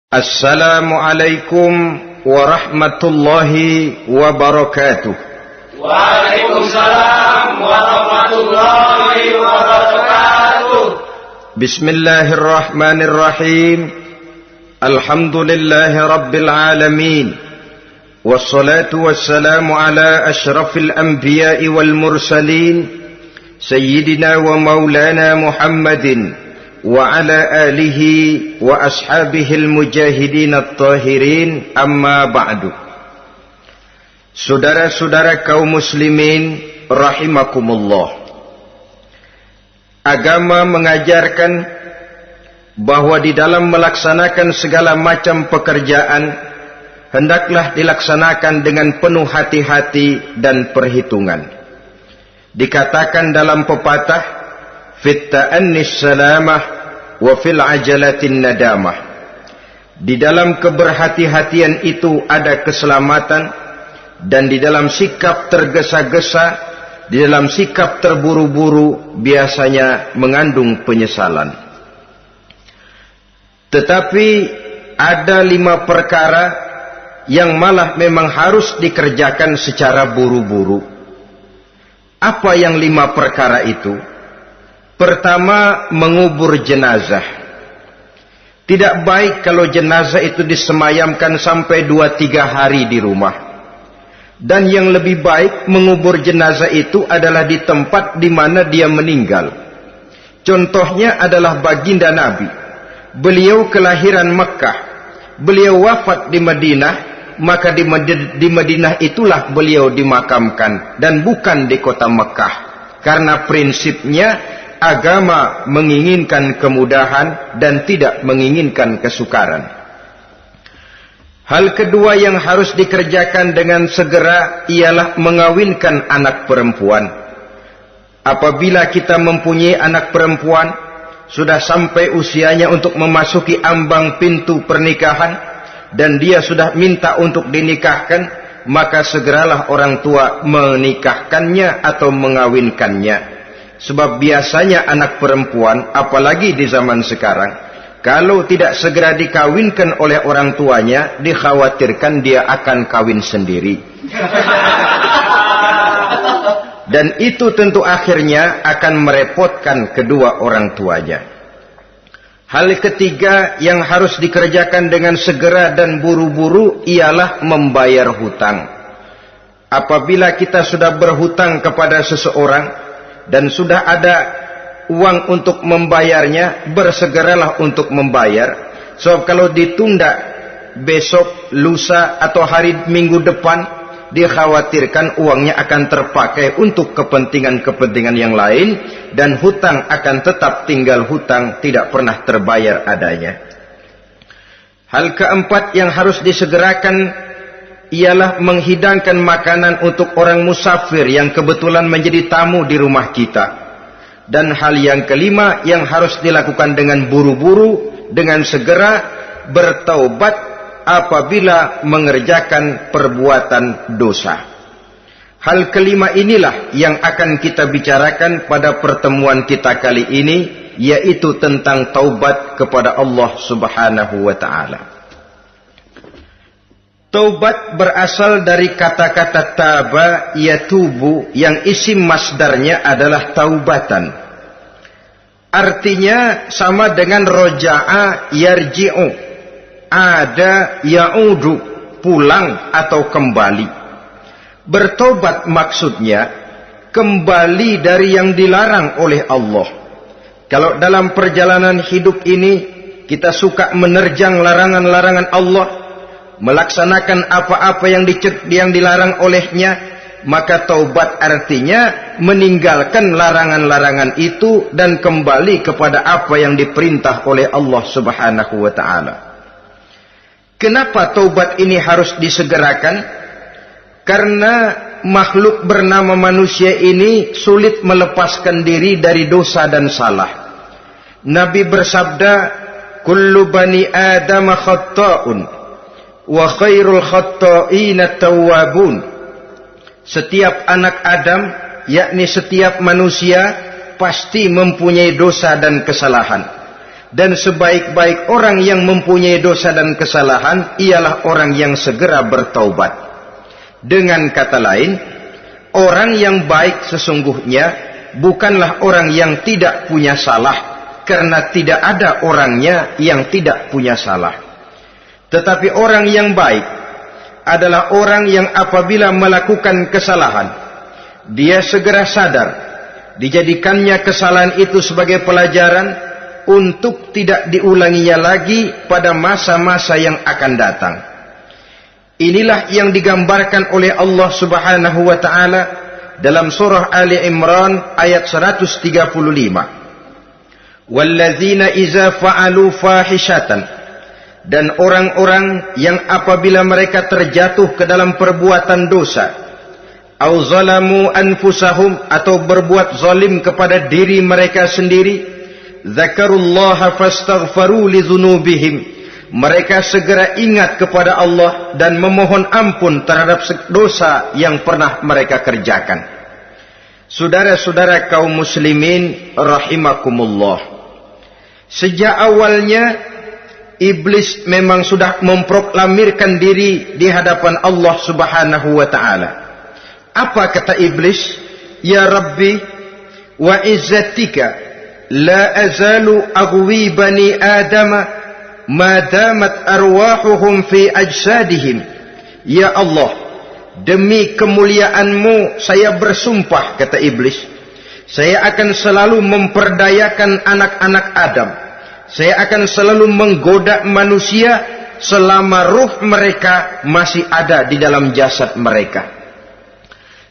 Assalamualaikum warahmatullahi wabarakatuh. Waalaikumsalam warahmatullahi wabarakatuh. Bismillahirrahmanirrahim. Alhamdulillahi rabbil alamin. Wassalatu wassalamu ala ashrafil anbiya'i wal mursalin, Sayyidina wa maulana Muhammadin wa ala alihi wa ashabihil mujahidin at-tahirin, amma ba'du. Saudara-saudara kaum muslimin rahimakumullah, agama mengajarkan bahwa di dalam melaksanakan segala macam pekerjaan hendaklah dilaksanakan dengan penuh hati-hati dan perhitungan. Dikatakan dalam pepatah, fit ta'annis salamah wa fil ajalatin nadamah. Di dalam keberhati-hatian itu ada keselamatan, dan di dalam sikap tergesa-gesa, di dalam sikap terburu-buru biasanya mengandung penyesalan. Tetapi ada 5 perkara yang malah memang harus dikerjakan secara buru-buru. Apa yang 5 perkara itu? Pertama, mengubur jenazah. Tidak baik kalau jenazah itu disemayamkan sampai 2-3 hari di rumah. Dan yang lebih baik mengubur jenazah itu adalah di tempat di mana dia meninggal. Contohnya adalah baginda Nabi. Beliau kelahiran Mekah. Beliau wafat di Madinah, maka di Madinah itulah beliau dimakamkan dan bukan di kota Mekah. Karena prinsipnya agama menginginkan kemudahan dan tidak menginginkan kesukaran. Hal kedua yang harus dikerjakan dengan segera ialah mengawinkan anak perempuan. Apabila kita mempunyai anak perempuan, sudah sampai usianya untuk memasuki ambang pintu pernikahan, dan dia sudah minta untuk dinikahkan, maka segeralah orang tua menikahkannya atau mengawinkannya. Sebab biasanya anak perempuan, apalagi di zaman sekarang, kalau tidak segera dikawinkan oleh orang tuanya, dikhawatirkan dia akan kawin sendiri. Dan itu tentu akhirnya akan merepotkan kedua orang tuanya. Hal ketiga yang harus dikerjakan dengan segera dan buru-buru ialah membayar hutang. Apabila kita sudah berhutang kepada seseorang dan sudah ada uang untuk membayarnya, bersegeralah untuk membayar. Sebab kalau ditunda besok, lusa, atau hari minggu depan, dikhawatirkan uangnya akan terpakai untuk kepentingan-kepentingan yang lain, dan hutang akan tetap tinggal hutang, tidak pernah terbayar adanya. Hal keempat yang harus disegerakan ialah menghidangkan makanan untuk orang musafir yang kebetulan menjadi tamu di rumah kita. Dan hal yang kelima yang harus dilakukan dengan buru-buru, dengan segera, bertaubat apabila mengerjakan perbuatan dosa. Hal kelima inilah yang akan kita bicarakan pada pertemuan kita kali ini, yaitu tentang taubat kepada Allah Subhanahu wa ta'ala. Taubat berasal dari kata-kata taba yatubu, yang isim masdarnya adalah taubatan. Artinya sama dengan roja'a yarji'u, ada ya'udu, pulang atau kembali. Bertobat maksudnya kembali dari yang dilarang oleh Allah. Kalau dalam perjalanan hidup ini kita suka menerjang larangan-larangan Allah, melaksanakan apa-apa yang dilarang olehnya, maka taubat artinya meninggalkan larangan-larangan itu dan kembali kepada apa yang diperintah oleh Allah Subhanahu wa ta'ala. Kenapa taubat ini harus disegerakan? Karena makhluk bernama manusia ini sulit melepaskan diri dari dosa dan salah. Nabi bersabda, kullu bani Adam khatta'un wa khairul khatta'ina tawwabun. Setiap anak Adam, yakni setiap manusia, pasti mempunyai dosa dan kesalahan. Dan sebaik-baik orang yang mempunyai dosa dan kesalahan ialah orang yang segera bertaubat. Dengan kata lain, orang yang baik sesungguhnya bukanlah orang yang tidak punya salah, karena tidak ada orangnya yang tidak punya salah. Tetapi orang yang baik adalah orang yang apabila melakukan kesalahan, dia segera sadar, dijadikannya kesalahan itu sebagai pelajaran untuk tidak diulanginya lagi pada masa-masa yang akan datang. Inilah yang digambarkan oleh Allah Subhanahu wa taala dalam surah Ali Imran ayat 135. Walladzina iza fa'alu fahishatan, dan orang-orang yang apabila mereka terjatuh ke dalam perbuatan dosa, au zalamu anfusahum, atau berbuat zalim kepada diri mereka sendiri, dzakarullaha fastaghfaru lidzunubihim, mereka segera ingat kepada Allah dan memohon ampun terhadap dosa yang pernah mereka kerjakan. Saudara-saudara kaum muslimin rahimakumullah, sejak awalnya iblis memang sudah memproklamirkan diri di hadapan Allah Subhanahu wa taala. Apa kata iblis? Ya Rabbi wa izzatika la azalu aghwi bani Adam ma damat arwahuhum fi ajsadihim. Ya Allah, demi kemuliaan-Mu saya bersumpah, kata iblis, saya akan selalu memperdayakan anak-anak Adam. Saya akan selalu menggoda manusia selama ruh mereka masih ada di dalam jasad mereka.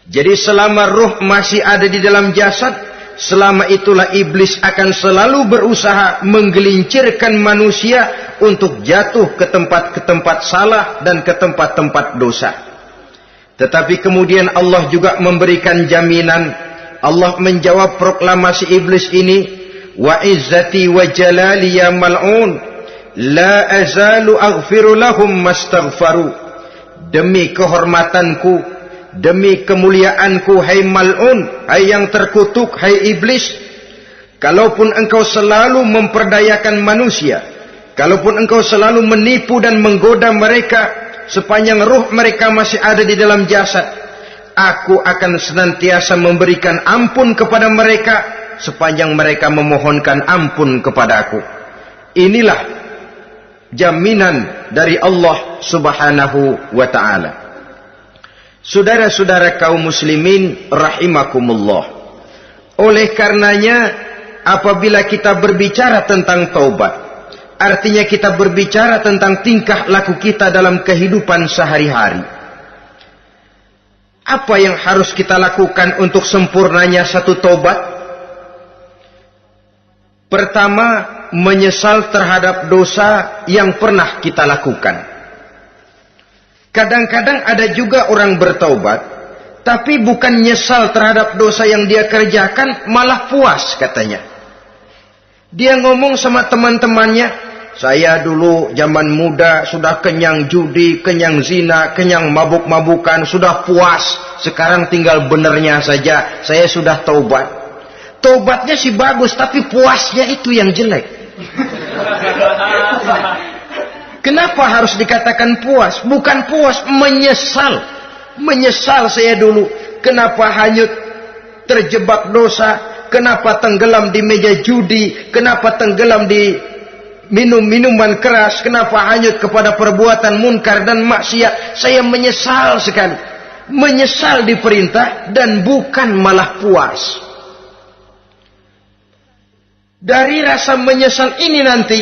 Jadi selama ruh masih ada di dalam jasad, selama itulah iblis akan selalu berusaha menggelincirkan manusia untuk jatuh ke tempat-tempat salah dan ke tempat-tempat dosa. Tetapi kemudian Allah juga memberikan jaminan. Allah menjawab proklamasi iblis ini, wa izzati wa jalali ya mal'un la azalu aghfiru lahum mastaghfaru. Demi kehormatanku, demi kemuliaanku, hai mal'un, hai yang terkutuk, hai iblis, kalaupun engkau selalu memperdayakan manusia, kalaupun engkau selalu menipu dan menggoda mereka sepanjang ruh mereka masih ada di dalam jasad, aku akan senantiasa memberikan ampun kepada mereka sepanjang mereka memohonkan ampun kepadaku. Inilah jaminan dari Allah Subhanahu wa ta'ala. Saudara-saudara kaum muslimin rahimakumullah, oleh karenanya apabila kita berbicara tentang taubat, artinya kita berbicara tentang tingkah laku kita dalam kehidupan sehari-hari. Apa yang harus kita lakukan untuk sempurnanya satu taubat? Pertama, menyesal terhadap dosa yang pernah kita lakukan. Kadang-kadang ada juga orang bertaubat, tapi bukan nyesal terhadap dosa yang dia kerjakan, malah puas katanya. Dia ngomong sama teman-temannya, saya dulu zaman muda sudah kenyang judi, kenyang zina, kenyang mabuk-mabukan, sudah puas. Sekarang tinggal benernya saja, saya sudah taubat. Taubatnya sih bagus, tapi puasnya itu yang jelek. Kenapa harus dikatakan puas? Bukan puas, menyesal. Menyesal saya dulu. Kenapa hanyut terjebak dosa? Kenapa tenggelam di meja judi? Kenapa tenggelam di minum-minuman keras? Kenapa hanyut kepada perbuatan munkar dan maksiat? Saya menyesal sekali. Menyesal diperintah dan bukan malah puas. Dari rasa menyesal ini nanti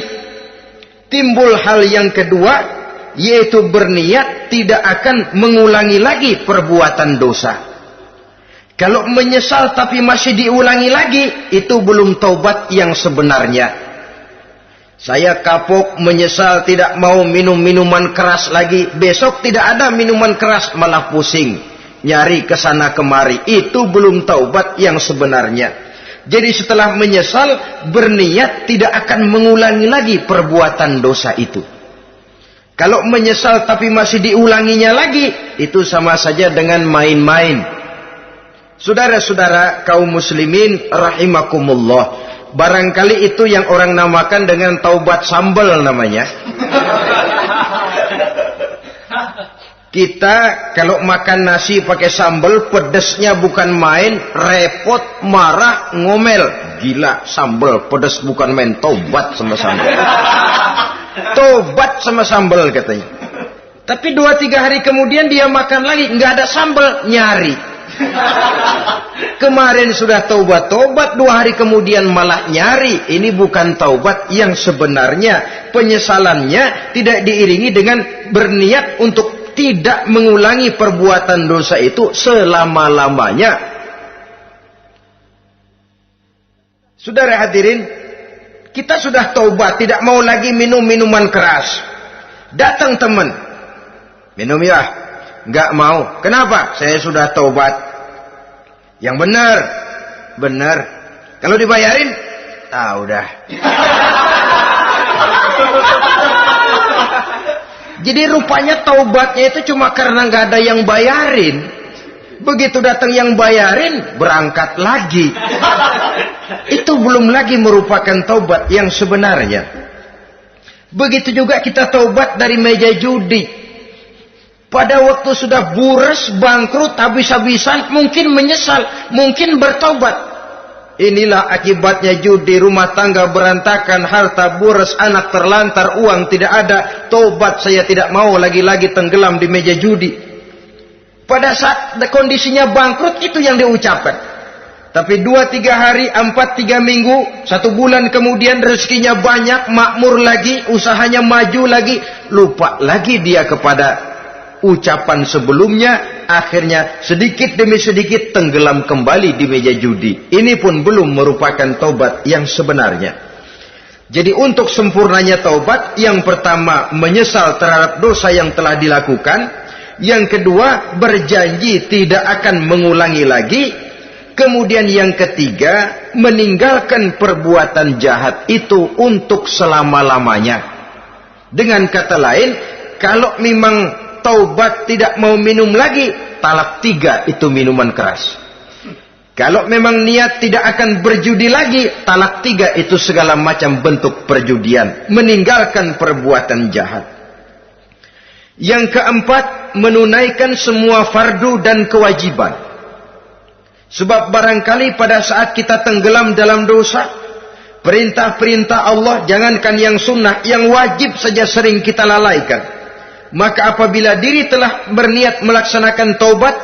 timbul hal yang kedua, yaitu berniat tidak akan mengulangi lagi perbuatan dosa. Kalau menyesal tapi masih diulangi lagi, itu belum taubat yang sebenarnya. Saya kapok, menyesal, tidak mau minum minuman keras lagi. Besok tidak ada minuman keras, malah pusing, nyari kesana kemari. Itu belum taubat yang sebenarnya. Jadi setelah menyesal, berniat tidak akan mengulangi lagi perbuatan dosa itu. Kalau menyesal tapi masih diulanginya lagi, itu sama saja dengan main-main. Saudara-saudara kaum muslimin rahimakumullah, Barangkali itu yang orang namakan dengan taubat sambal namanya. Kita kalau makan nasi pakai sambal, pedesnya bukan main, repot, marah, ngomel. Gila, sambal pedes bukan main, taubat sama sambal. Tobat sama sambal katanya. Tapi 2-3 hari kemudian dia makan lagi, nggak ada sambal, nyari. Kemarin sudah taubat, 2 hari kemudian malah nyari. Ini bukan taubat yang sebenarnya. Penyesalannya tidak diiringi dengan berniat untuk tidak mengulangi perbuatan dosa itu selama-lamanya. Saudara hadirin, kita sudah taubat, tidak mau lagi minum minuman keras. Datang teman, minum ya, nggak mau. Kenapa? Saya sudah taubat. Yang benar, benar. Kalau dibayarin, udah. Jadi rupanya taubatnya itu cuma karena nggak ada yang bayarin. Begitu datang yang bayarin, berangkat lagi. Itu belum lagi merupakan taubat yang sebenarnya. Begitu juga kita taubat dari meja judi. Pada waktu sudah bures, bangkrut, habis-habisan, mungkin menyesal, mungkin bertaubat. Inilah akibatnya judi, rumah tangga berantakan, harta bures, anak terlantar, uang tidak ada. Taubat, saya tidak mau lagi-lagi tenggelam di meja judi. Pada saat kondisinya bangkrut, itu yang diucapkan. Tapi 2-3 hari, 4-3 minggu, 1 bulan kemudian rezekinya banyak, makmur lagi, usahanya maju lagi, lupa lagi dia kepada ucapan sebelumnya, akhirnya sedikit demi sedikit tenggelam kembali di meja judi. Ini pun belum merupakan taubat yang sebenarnya. Jadi untuk sempurnanya taubat, yang pertama menyesal terhadap dosa yang telah dilakukan, yang kedua berjanji tidak akan mengulangi lagi, kemudian yang ketiga meninggalkan perbuatan jahat itu untuk selama-lamanya. Dengan kata lain, kalau memang taubat tidak mau minum lagi, talak 3 itu minuman keras. Kalau memang niat tidak akan berjudi lagi, talak 3 itu segala macam bentuk perjudian, meninggalkan perbuatan jahat. Yang keempat, menunaikan semua fardu dan kewajiban. Sebab barangkali pada saat kita tenggelam dalam dosa, perintah-perintah Allah, jangankan yang sunnah, yang wajib saja sering kita lalaikan. Maka apabila diri telah berniat melaksanakan taubat,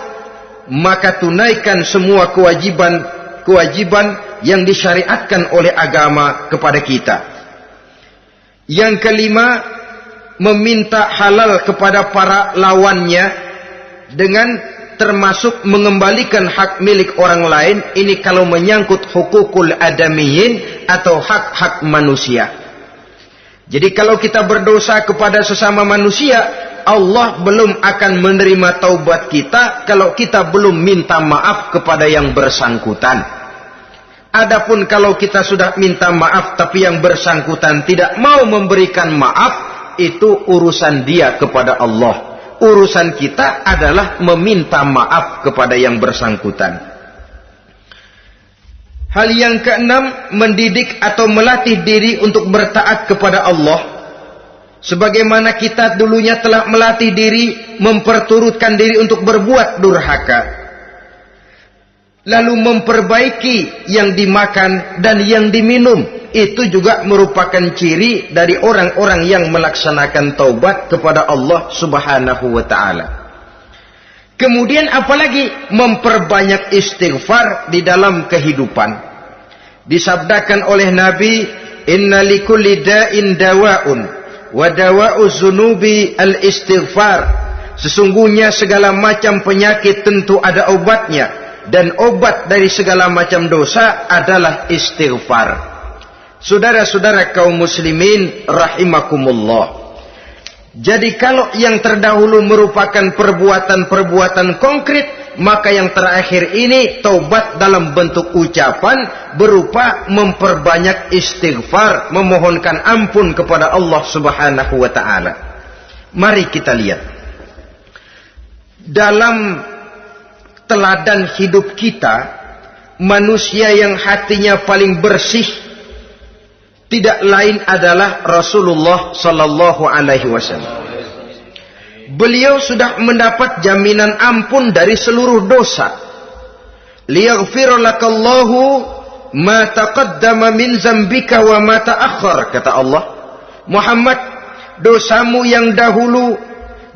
maka tunaikan semua kewajiban yang disyariatkan oleh agama kepada kita. Yang kelima, meminta halal kepada para lawannya dengan termasuk mengembalikan hak milik orang lain. Ini kalau menyangkut hukukul adamiyin atau hak-hak manusia. Jadi kalau kita berdosa kepada sesama manusia, Allah belum akan menerima taubat kita kalau kita belum minta maaf kepada yang bersangkutan. Adapun kalau kita sudah minta maaf tapi yang bersangkutan tidak mau memberikan maaf, itu urusan dia kepada Allah. Urusan kita adalah meminta maaf kepada yang bersangkutan. Hal yang keenam, mendidik atau melatih diri untuk bertaat kepada Allah. Sebagaimana kita dulunya telah melatih diri, memperturutkan diri untuk berbuat durhaka. Lalu memperbaiki yang dimakan dan yang diminum. Itu juga merupakan ciri dari orang-orang yang melaksanakan taubat kepada Allah Subhanahu wa ta'ala. Kemudian apalagi memperbanyak istighfar di dalam kehidupan. Disabdakan oleh Nabi, inna likulli da'in dawa'un wa dawa'u zunubi al-istighfar. Sesungguhnya segala macam penyakit tentu ada obatnya, dan obat dari segala macam dosa adalah istighfar. Saudara-saudara kaum muslimin rahimakumullah. Jadi kalau yang terdahulu merupakan perbuatan-perbuatan konkret, maka yang terakhir ini taubat dalam bentuk ucapan berupa memperbanyak istighfar, memohonkan ampun kepada Allah Subhanahu wa ta'ala. Mari kita lihat dalam teladan hidup kita, manusia yang hatinya paling bersih, tidak lain adalah Rasulullah sallallahu alaihi wasallam. Beliau sudah mendapat jaminan ampun dari seluruh dosa. Liyaghfir lakallahu ma taqaddama min zambika wa ma ta'akhkhar, kata Allah. Muhammad, dosamu yang dahulu,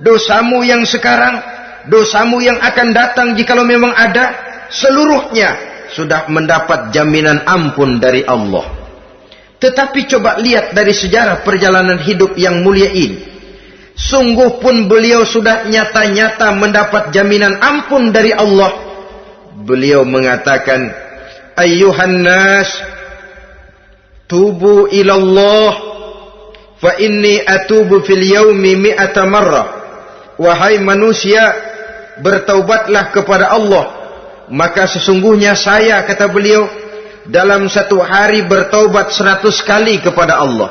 dosamu yang sekarang, dosamu yang akan datang jikalau memang ada, seluruhnya sudah mendapat jaminan ampun dari Allah. Tetapi coba lihat dari sejarah perjalanan hidup yang mulia ini. Sungguh pun beliau sudah nyata-nyata mendapat jaminan ampun dari Allah. Beliau mengatakan, ayyuhan nas, tubu ilallah, fa inni atubu fil yaumi mi'ata marrah. Wahai manusia, bertaubatlah kepada Allah. Maka sesungguhnya saya, kata beliau, dalam satu hari bertaubat 100 kali kepada Allah.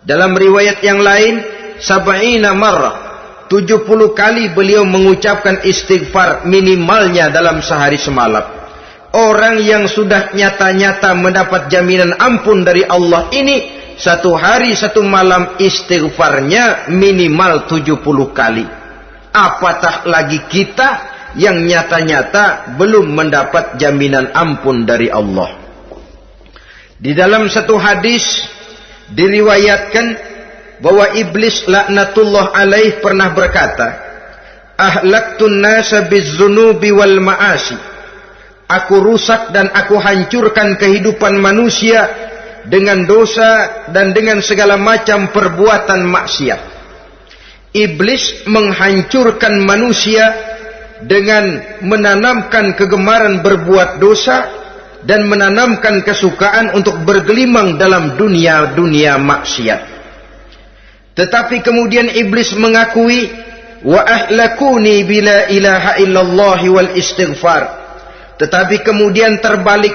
Dalam riwayat yang lain, sab'ina marrah, 70 kali beliau mengucapkan istighfar minimalnya dalam sehari semalam. Orang yang sudah nyata-nyata mendapat jaminan ampun dari Allah ini, satu hari satu malam istighfarnya minimal 70 kali. Apatah lagi kita yang nyata-nyata belum mendapat jaminan ampun dari Allah. Di dalam satu hadis diriwayatkan bahwa iblis laknatullah alaih pernah berkata, ahlaktun nasa bizzunubi wal ma'asi. Aku rusak dan aku hancurkan kehidupan manusia dengan dosa dan dengan segala macam perbuatan maksiat. Iblis menghancurkan manusia dengan menanamkan kegemaran berbuat dosa dan menanamkan kesukaan untuk bergelimang dalam dunia maksiat. Tetapi kemudian iblis mengakui, wa ahlakuni bila ilaha illallah wal istighfar. Tetapi kemudian terbalik,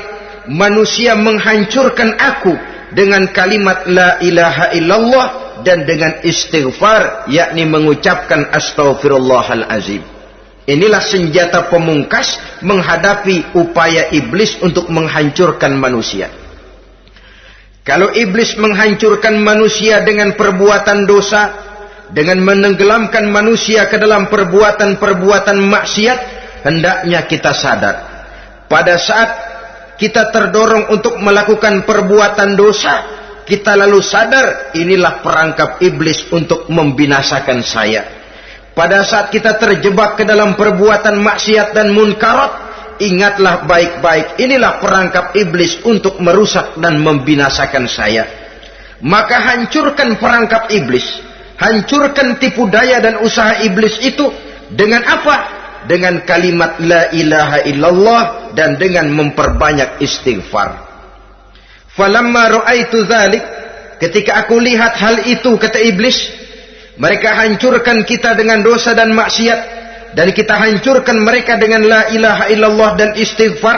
manusia menghancurkan aku dengan kalimat la ilaha illallah dan dengan istighfar, yakni mengucapkan astaghfirullahal azim. Inilah senjata pemungkas menghadapi upaya iblis untuk menghancurkan manusia. Kalau iblis menghancurkan manusia dengan perbuatan dosa, dengan menenggelamkan manusia ke dalam perbuatan-perbuatan maksiat, hendaknya kita sadar. Pada saat kita terdorong untuk melakukan perbuatan dosa, kita lalu sadar inilah perangkap iblis untuk membinasakan saya. Pada saat kita terjebak ke dalam perbuatan maksiat dan munkarat, ingatlah baik-baik, inilah perangkap iblis untuk merusak dan membinasakan saya. Maka hancurkan perangkap iblis, hancurkan tipu daya dan usaha iblis itu dengan apa? Dengan kalimat la ilaha illallah dan dengan memperbanyak istighfar. Falamma ra'aitu dzalik, ketika aku lihat hal itu, kata iblis, mereka hancurkan kita dengan dosa dan maksiat, dan kita hancurkan mereka dengan la ilaha illallah dan istighfar.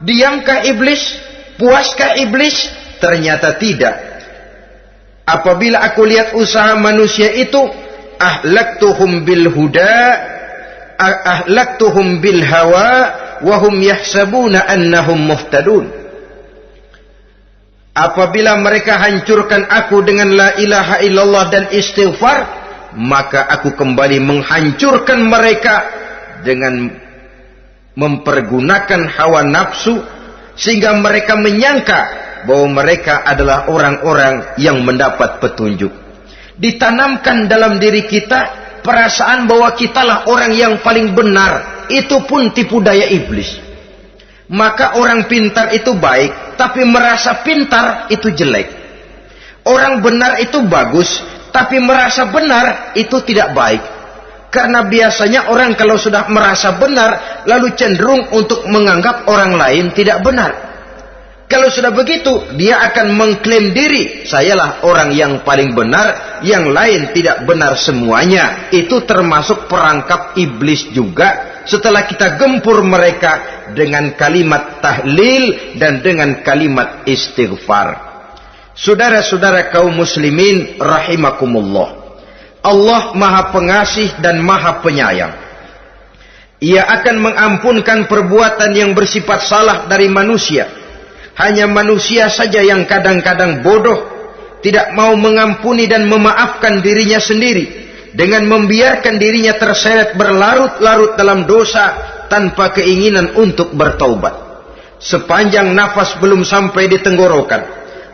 Diamkah iblis? Puaskah iblis? Ternyata tidak. Apabila aku lihat usaha manusia itu, ahlaktuhum bil huda, ahlaktuhum bil hawa, wahum yahsabuna annahum muhtadun. Apabila mereka hancurkan aku dengan la ilaha illallah dan istighfar, maka aku kembali menghancurkan mereka dengan mempergunakan hawa nafsu, sehingga mereka menyangka bahwa mereka adalah orang-orang yang mendapat petunjuk. Ditanamkan dalam diri kita perasaan bahwa kitalah orang yang paling benar. Itu pun tipu daya iblis. Maka orang pintar itu baik, tapi merasa pintar itu jelek. Orang benar itu bagus, tapi merasa benar itu tidak baik. Karena biasanya orang kalau sudah merasa benar, lalu cenderung untuk menganggap orang lain tidak benar. Kalau sudah begitu, dia akan mengklaim diri, sayalah orang yang paling benar, yang lain tidak benar semuanya. Itu termasuk perangkap iblis juga, setelah kita gempur mereka dengan kalimat tahlil dan dengan kalimat istighfar. Saudara-saudara kaum muslimin rahimakumullah, Allah Maha Pengasih dan Maha Penyayang. Ia akan mengampunkan perbuatan yang bersifat salah dari manusia, Hanya manusia saja yang kadang-kadang bodoh, tidak mau mengampuni dan memaafkan dirinya sendiri, dengan membiarkan dirinya terseret berlarut-larut dalam dosa tanpa keinginan untuk bertaubat. Sepanjang nafas belum sampai di tenggorokan,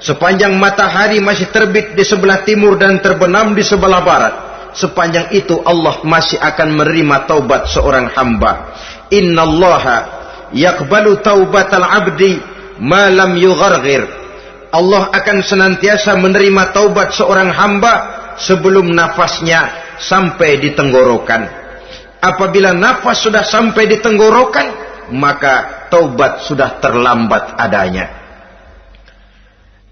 sepanjang matahari masih terbit di sebelah timur dan terbenam di sebelah barat, sepanjang itu Allah masih akan menerima taubat seorang hamba. Innallaha yaqbalu taubatal abdi ma lam yugharghir. Allah akan senantiasa menerima taubat seorang hamba sebelum nafasnya sampai di tenggorokan. Apabila nafas sudah sampai di tenggorokan, maka taubat sudah terlambat adanya.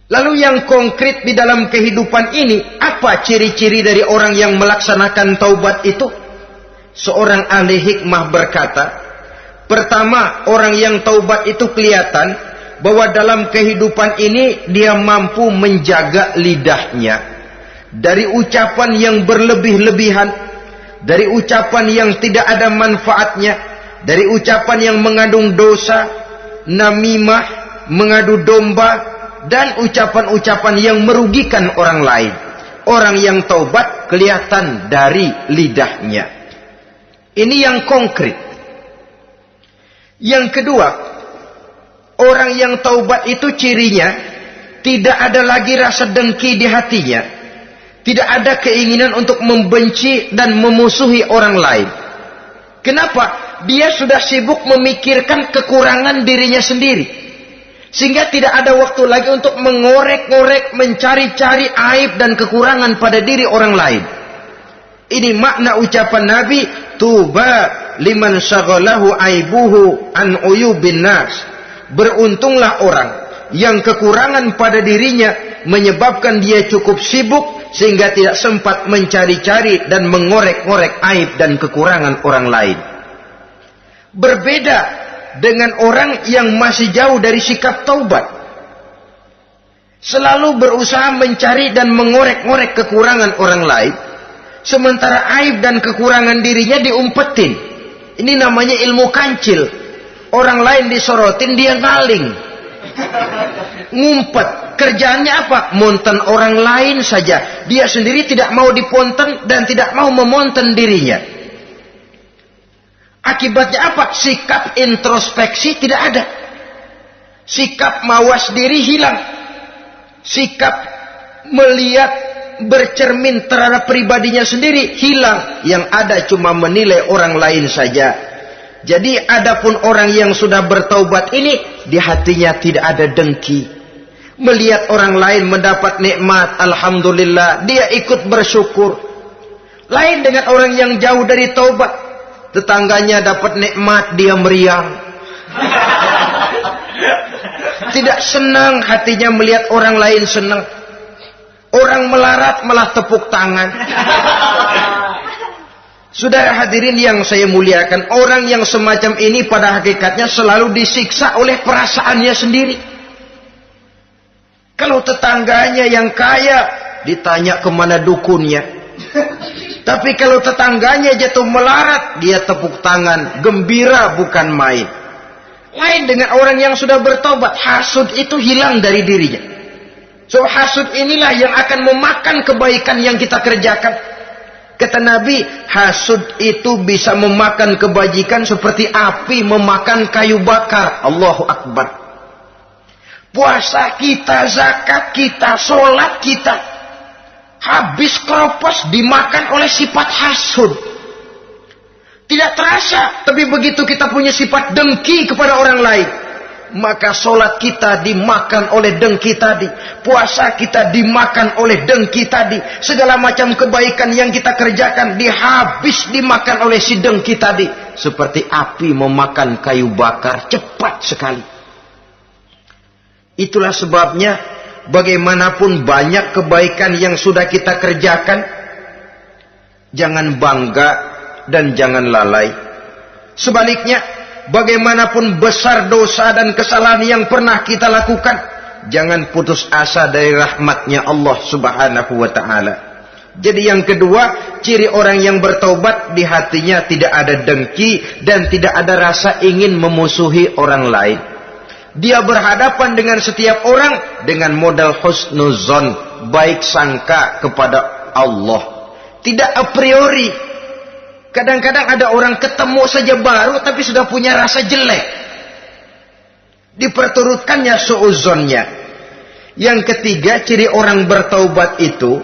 Lalu yang konkret di dalam kehidupan ini, apa ciri-ciri dari orang yang melaksanakan taubat itu? Seorang ahli hikmah berkata, pertama, orang yang taubat itu kelihatan bahwa dalam kehidupan ini dia mampu menjaga lidahnya dari ucapan yang berlebih-lebihan, dari ucapan yang tidak ada manfaatnya, dari ucapan yang mengandung dosa, namimah, mengadu domba, dan ucapan-ucapan yang merugikan orang lain. Orang yang taubat kelihatan dari lidahnya. Ini yang konkret. Yang kedua, orang yang taubat itu cirinya tidak ada lagi rasa dengki di hatinya, tidak ada keinginan untuk membenci dan memusuhi orang lain. Kenapa? Dia sudah sibuk memikirkan kekurangan dirinya sendiri, sehingga tidak ada waktu lagi untuk mengorek-ngorek, mencari-cari aib dan kekurangan pada diri orang lain. Ini makna ucapan Nabi, tuba liman syaghalahu aibuhu an uyubin nas. Beruntunglah orang yang kekurangan pada dirinya menyebabkan dia cukup sibuk sehingga tidak sempat mencari-cari dan mengorek-ngorek aib dan kekurangan orang lain. Berbeda dengan orang yang masih jauh dari sikap taubat, selalu berusaha mencari dan mengorek-ngorek kekurangan orang lain, sementara aib dan kekurangan dirinya diumpetin. Ini namanya ilmu kancil. Orang lain disorotin, dia ngaling, ngumpet. Kerjaannya apa? Monten orang lain saja. Dia sendiri tidak mau diponten dan tidak mau memonten dirinya. Akibatnya apa? Sikap introspeksi tidak ada. Sikap mawas diri hilang. Sikap melihat, bercermin terhadap pribadinya sendiri hilang. Yang ada cuma menilai orang lain saja. Jadi adapun orang yang sudah bertaubat ini, di hatinya tidak ada dengki. Melihat orang lain mendapat nikmat, alhamdulillah, dia ikut bersyukur. Lain dengan orang yang jauh dari taubat. Tetangganya dapat nikmat, dia meriang. Tidak senang hatinya melihat orang lain senang. Orang melarat malah tepuk tangan. Saudara hadirin yang saya muliakan, orang yang semacam ini pada hakikatnya selalu disiksa oleh perasaannya sendiri. Kalau tetangganya yang kaya, ditanya kemana dukunnya. Tapi kalau tetangganya jatuh melarat, dia tepuk tangan, gembira bukan main. Lain dengan orang yang sudah bertobat, hasud itu hilang dari dirinya. So hasud inilah yang akan memakan kebaikan yang kita kerjakan. Kata Nabi, hasud itu bisa memakan kebajikan seperti api memakan kayu bakar. Allahu Akbar. Puasa kita, zakat kita, sholat kita, habis keropos dimakan oleh sifat hasud. Tidak terasa, tapi begitu kita punya sifat dengki kepada orang lain, maka sholat kita dimakan oleh dengki tadi, puasa kita dimakan oleh dengki tadi, segala macam kebaikan yang kita kerjakan dimakan oleh si dengki tadi, seperti api memakan kayu bakar, cepat sekali. Itulah sebabnya bagaimanapun banyak kebaikan yang sudah kita kerjakan, jangan bangga dan jangan lalai. Sebaliknya, bagaimanapun besar dosa dan kesalahan yang pernah kita lakukan, jangan putus asa dari rahmatnya Allah Subhanahu wa ta'ala. Jadi yang kedua, ciri orang yang bertaubat, di hatinya tidak ada dengki dan tidak ada rasa ingin memusuhi orang lain. Dia berhadapan dengan setiap orang dengan modal husnuzon, baik sangka kepada Allah. Tidak a priori. Kadang-kadang ada orang ketemu saja baru tapi sudah punya rasa jelek. Diperturutkannya su'uzonnya. Yang ketiga, ciri orang bertaubat itu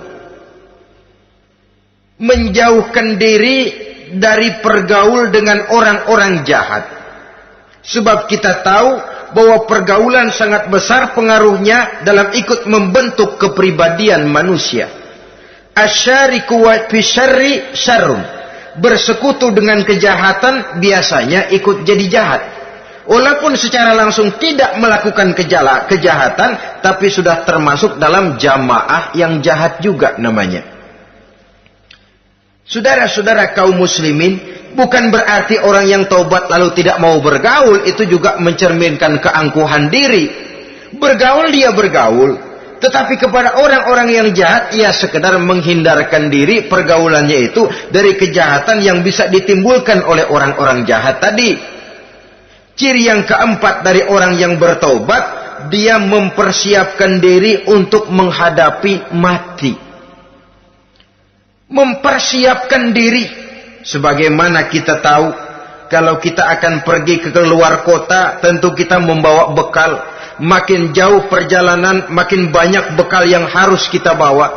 menjauhkan diri dari pergaul dengan orang-orang jahat. Sebab kita tahu bahwa pergaulan sangat besar pengaruhnya dalam ikut membentuk kepribadian manusia. Asyariku wa fi syarri syarrun. Bersekutu dengan kejahatan biasanya ikut jadi jahat. Walaupun secara langsung tidak melakukan kejahatan, tapi sudah termasuk dalam jamaah yang jahat juga namanya. Saudara-saudara kaum muslimin, bukan berarti orang yang taubat lalu tidak mau bergaul itu juga mencerminkan keangkuhan diri. Bergaul dia bergaul, tetapi kepada orang-orang yang jahat ia sekedar menghindarkan diri pergaulannya itu dari kejahatan yang bisa ditimbulkan oleh orang-orang jahat tadi. Ciri yang keempat dari orang yang bertaubat, dia mempersiapkan diri untuk menghadapi mati. Mempersiapkan diri. Sebagaimana kita tahu, kalau kita akan pergi ke luar kota, tentu kita membawa bekal. Makin jauh perjalanan, makin banyak bekal yang harus kita bawa.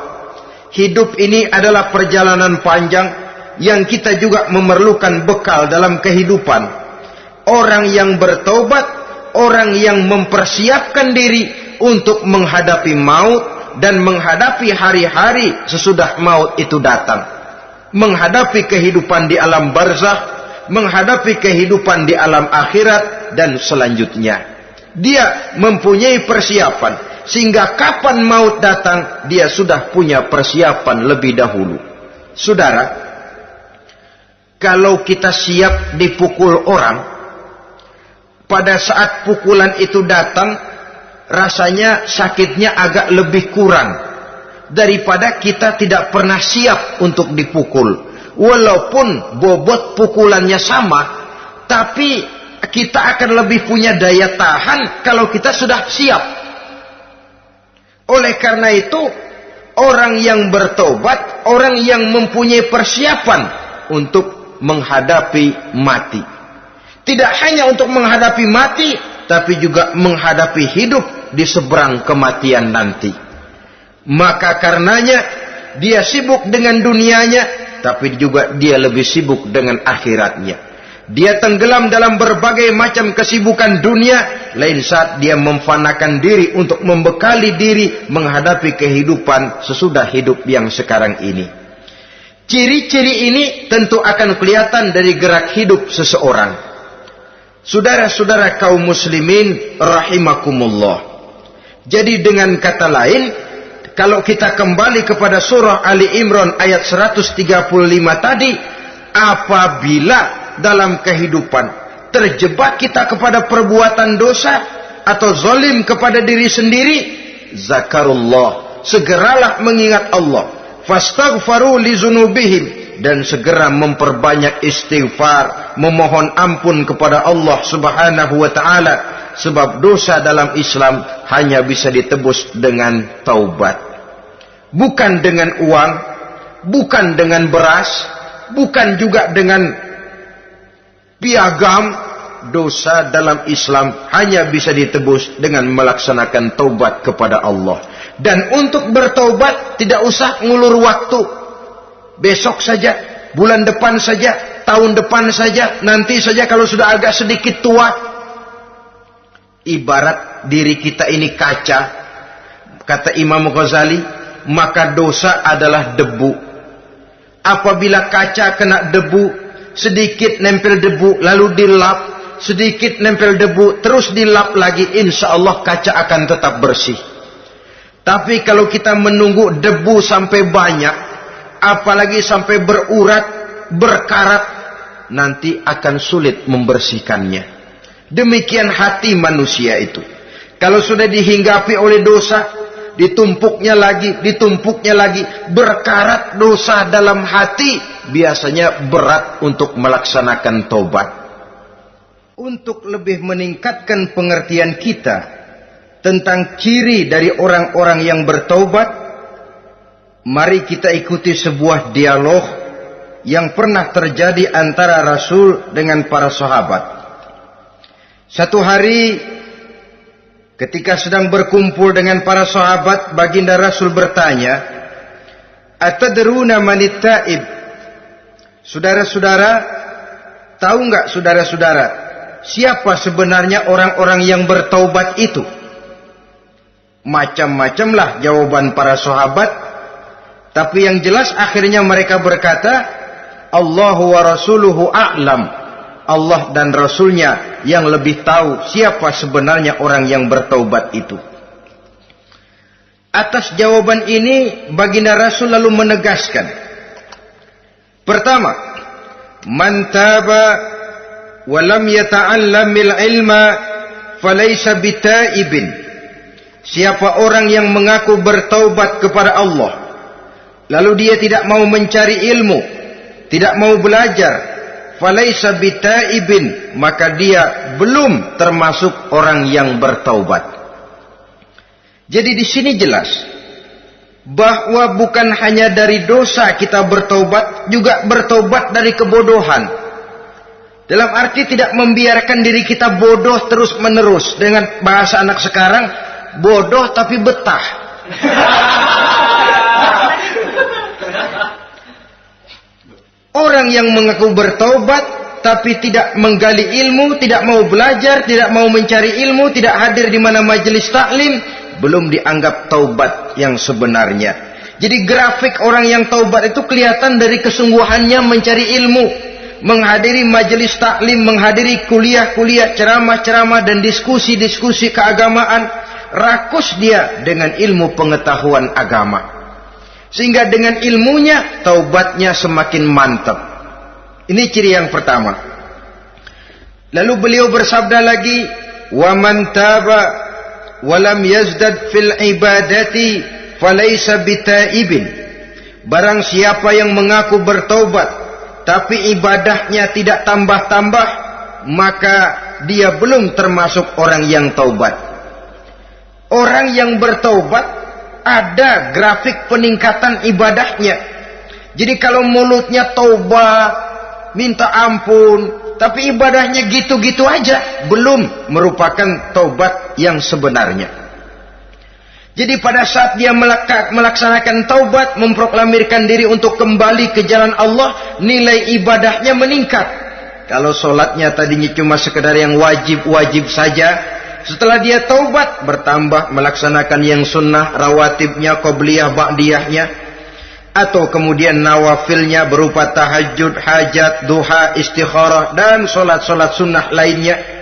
Hidup ini adalah perjalanan panjang yang kita juga memerlukan bekal dalam kehidupan. Orang yang bertobat, orang yang mempersiapkan diri untuk menghadapi maut dan menghadapi hari-hari sesudah maut itu datang. Menghadapi kehidupan di alam barzakh, menghadapi kehidupan di alam akhirat dan selanjutnya. Dia mempunyai persiapan sehingga kapan maut datang dia sudah punya persiapan lebih dahulu. Saudara, kalau kita siap dipukul orang, pada saat pukulan itu datang, rasanya sakitnya agak lebih kurang daripada kita tidak pernah siap untuk dipukul. Walaupun bobot pukulannya sama, tapi kita akan lebih punya daya tahan kalau kita sudah siap. Oleh karena itu, orang yang bertobat, orang yang mempunyai persiapan untuk menghadapi mati. Tidak hanya untuk menghadapi mati, tapi juga menghadapi hidup di seberang kematian nanti. Maka karenanya dia sibuk dengan dunianya, tapi juga dia lebih sibuk dengan akhiratnya. Dia tenggelam dalam berbagai macam kesibukan dunia, lain saat dia memfanakan diri untuk membekali diri menghadapi kehidupan sesudah hidup yang sekarang ini. Ciri-ciri ini tentu akan kelihatan dari gerak hidup seseorang. Saudara-saudara kaum muslimin rahimakumullah. Jadi dengan kata lain, kalau kita kembali kepada surah Ali Imran ayat 135 tadi, apabila dalam kehidupan terjebak kita kepada perbuatan dosa atau zalim kepada diri sendiri, zakarullah, segeralah mengingat Allah, fastaghfaru li dzunubihim, dan segera memperbanyak istighfar, memohon ampun kepada Allah Subhanahu wa taala, sebab dosa dalam Islam hanya bisa ditebus dengan taubat. Bukan dengan uang, bukan dengan beras, bukan juga dengan piagam. Dosa dalam Islam hanya bisa ditebus dengan melaksanakan taubat kepada Allah. Dan untuk bertaubat tidak usah ngulur waktu. Besok saja, bulan depan saja, tahun depan saja, nanti saja kalau sudah agak sedikit tua. Ibarat diri kita ini kaca, kata Imam Ghazali, maka dosa adalah debu. Apabila kaca kena debu, sedikit nempel debu, lalu dilap, sedikit nempel debu, terus dilap lagi, insya Allah kaca akan tetap bersih. Tapi kalau kita menunggu debu sampai banyak, apalagi sampai berurat, berkarat, nanti akan sulit membersihkannya. Demikian hati manusia itu. Kalau sudah dihinggapi oleh dosa, ditumpuknya lagi, berkarat dosa dalam hati, biasanya berat untuk melaksanakan taubat. untuk lebih meningkatkan pengertian kita tentang ciri dari orang-orang yang bertaubat, mari kita ikuti sebuah dialog yang pernah terjadi antara Rasul dengan para sahabat. Satu hari ketika sedang berkumpul dengan para sahabat, baginda Rasul bertanya, "Atadruna manit taib?" Saudara-saudara, tahu enggak saudara-saudara, siapa sebenarnya orang-orang yang bertaubat itu? Macam-macamlah jawaban para sahabat, tapi yang jelas akhirnya mereka berkata, Allahu wa rasuluhu a'lam. Allah dan Rasulnya yang lebih tahu siapa sebenarnya orang yang bertaubat itu. Atas jawaban ini, baginda Rasul lalu menegaskan. Pertama, man taba wa lam yata'allamil ilma falaysa bitaibin. Siapa orang yang mengaku bertaubat kepada Allah, lalu dia tidak mau mencari ilmu, tidak mau belajar, falaysa bitaibin, maka dia belum termasuk orang yang bertaubat. Jadi di sini jelas bahwa bukan hanya dari dosa kita bertaubat, juga bertaubat dari kebodohan. Dalam arti tidak membiarkan diri kita bodoh terus menerus. Dengan bahasa anak sekarang, bodoh tapi betah. Orang yang mengaku bertaubat tapi tidak menggali ilmu, tidak mau belajar, tidak mau mencari ilmu, tidak hadir di mana majelis taklim, belum dianggap taubat yang sebenarnya. Jadi grafik orang yang taubat itu kelihatan dari kesungguhannya mencari ilmu, menghadiri majelis taklim, menghadiri kuliah-kuliah, ceramah-ceramah dan diskusi-diskusi keagamaan. Rakus dia dengan ilmu pengetahuan agama, sehingga dengan ilmunya taubatnya semakin mantap. Ini ciri yang pertama. Lalu beliau bersabda lagi, wa man taba wa lam yazdad fil ibadati falaysa bitaibin. Barang siapa yang mengaku bertaubat tapi ibadahnya tidak tambah-tambah, maka dia belum termasuk orang yang taubat. Orang yang bertaubat ada grafik peningkatan ibadahnya. Jadi kalau mulutnya taubat, minta ampun, tapi ibadahnya gitu-gitu aja, belum merupakan taubat yang sebenarnya. Jadi pada saat dia melaksanakan taubat, memproklamirkan diri untuk kembali ke jalan Allah, nilai ibadahnya meningkat. Kalau sholatnya tadinya cuma sekedar yang wajib-wajib saja, setelah dia taubat bertambah melaksanakan yang sunnah, rawatibnya, qobliyah, ba'diyahnya, atau kemudian nawafilnya berupa tahajud, hajat, duha, istikharah, dan solat-solat sunnah lainnya.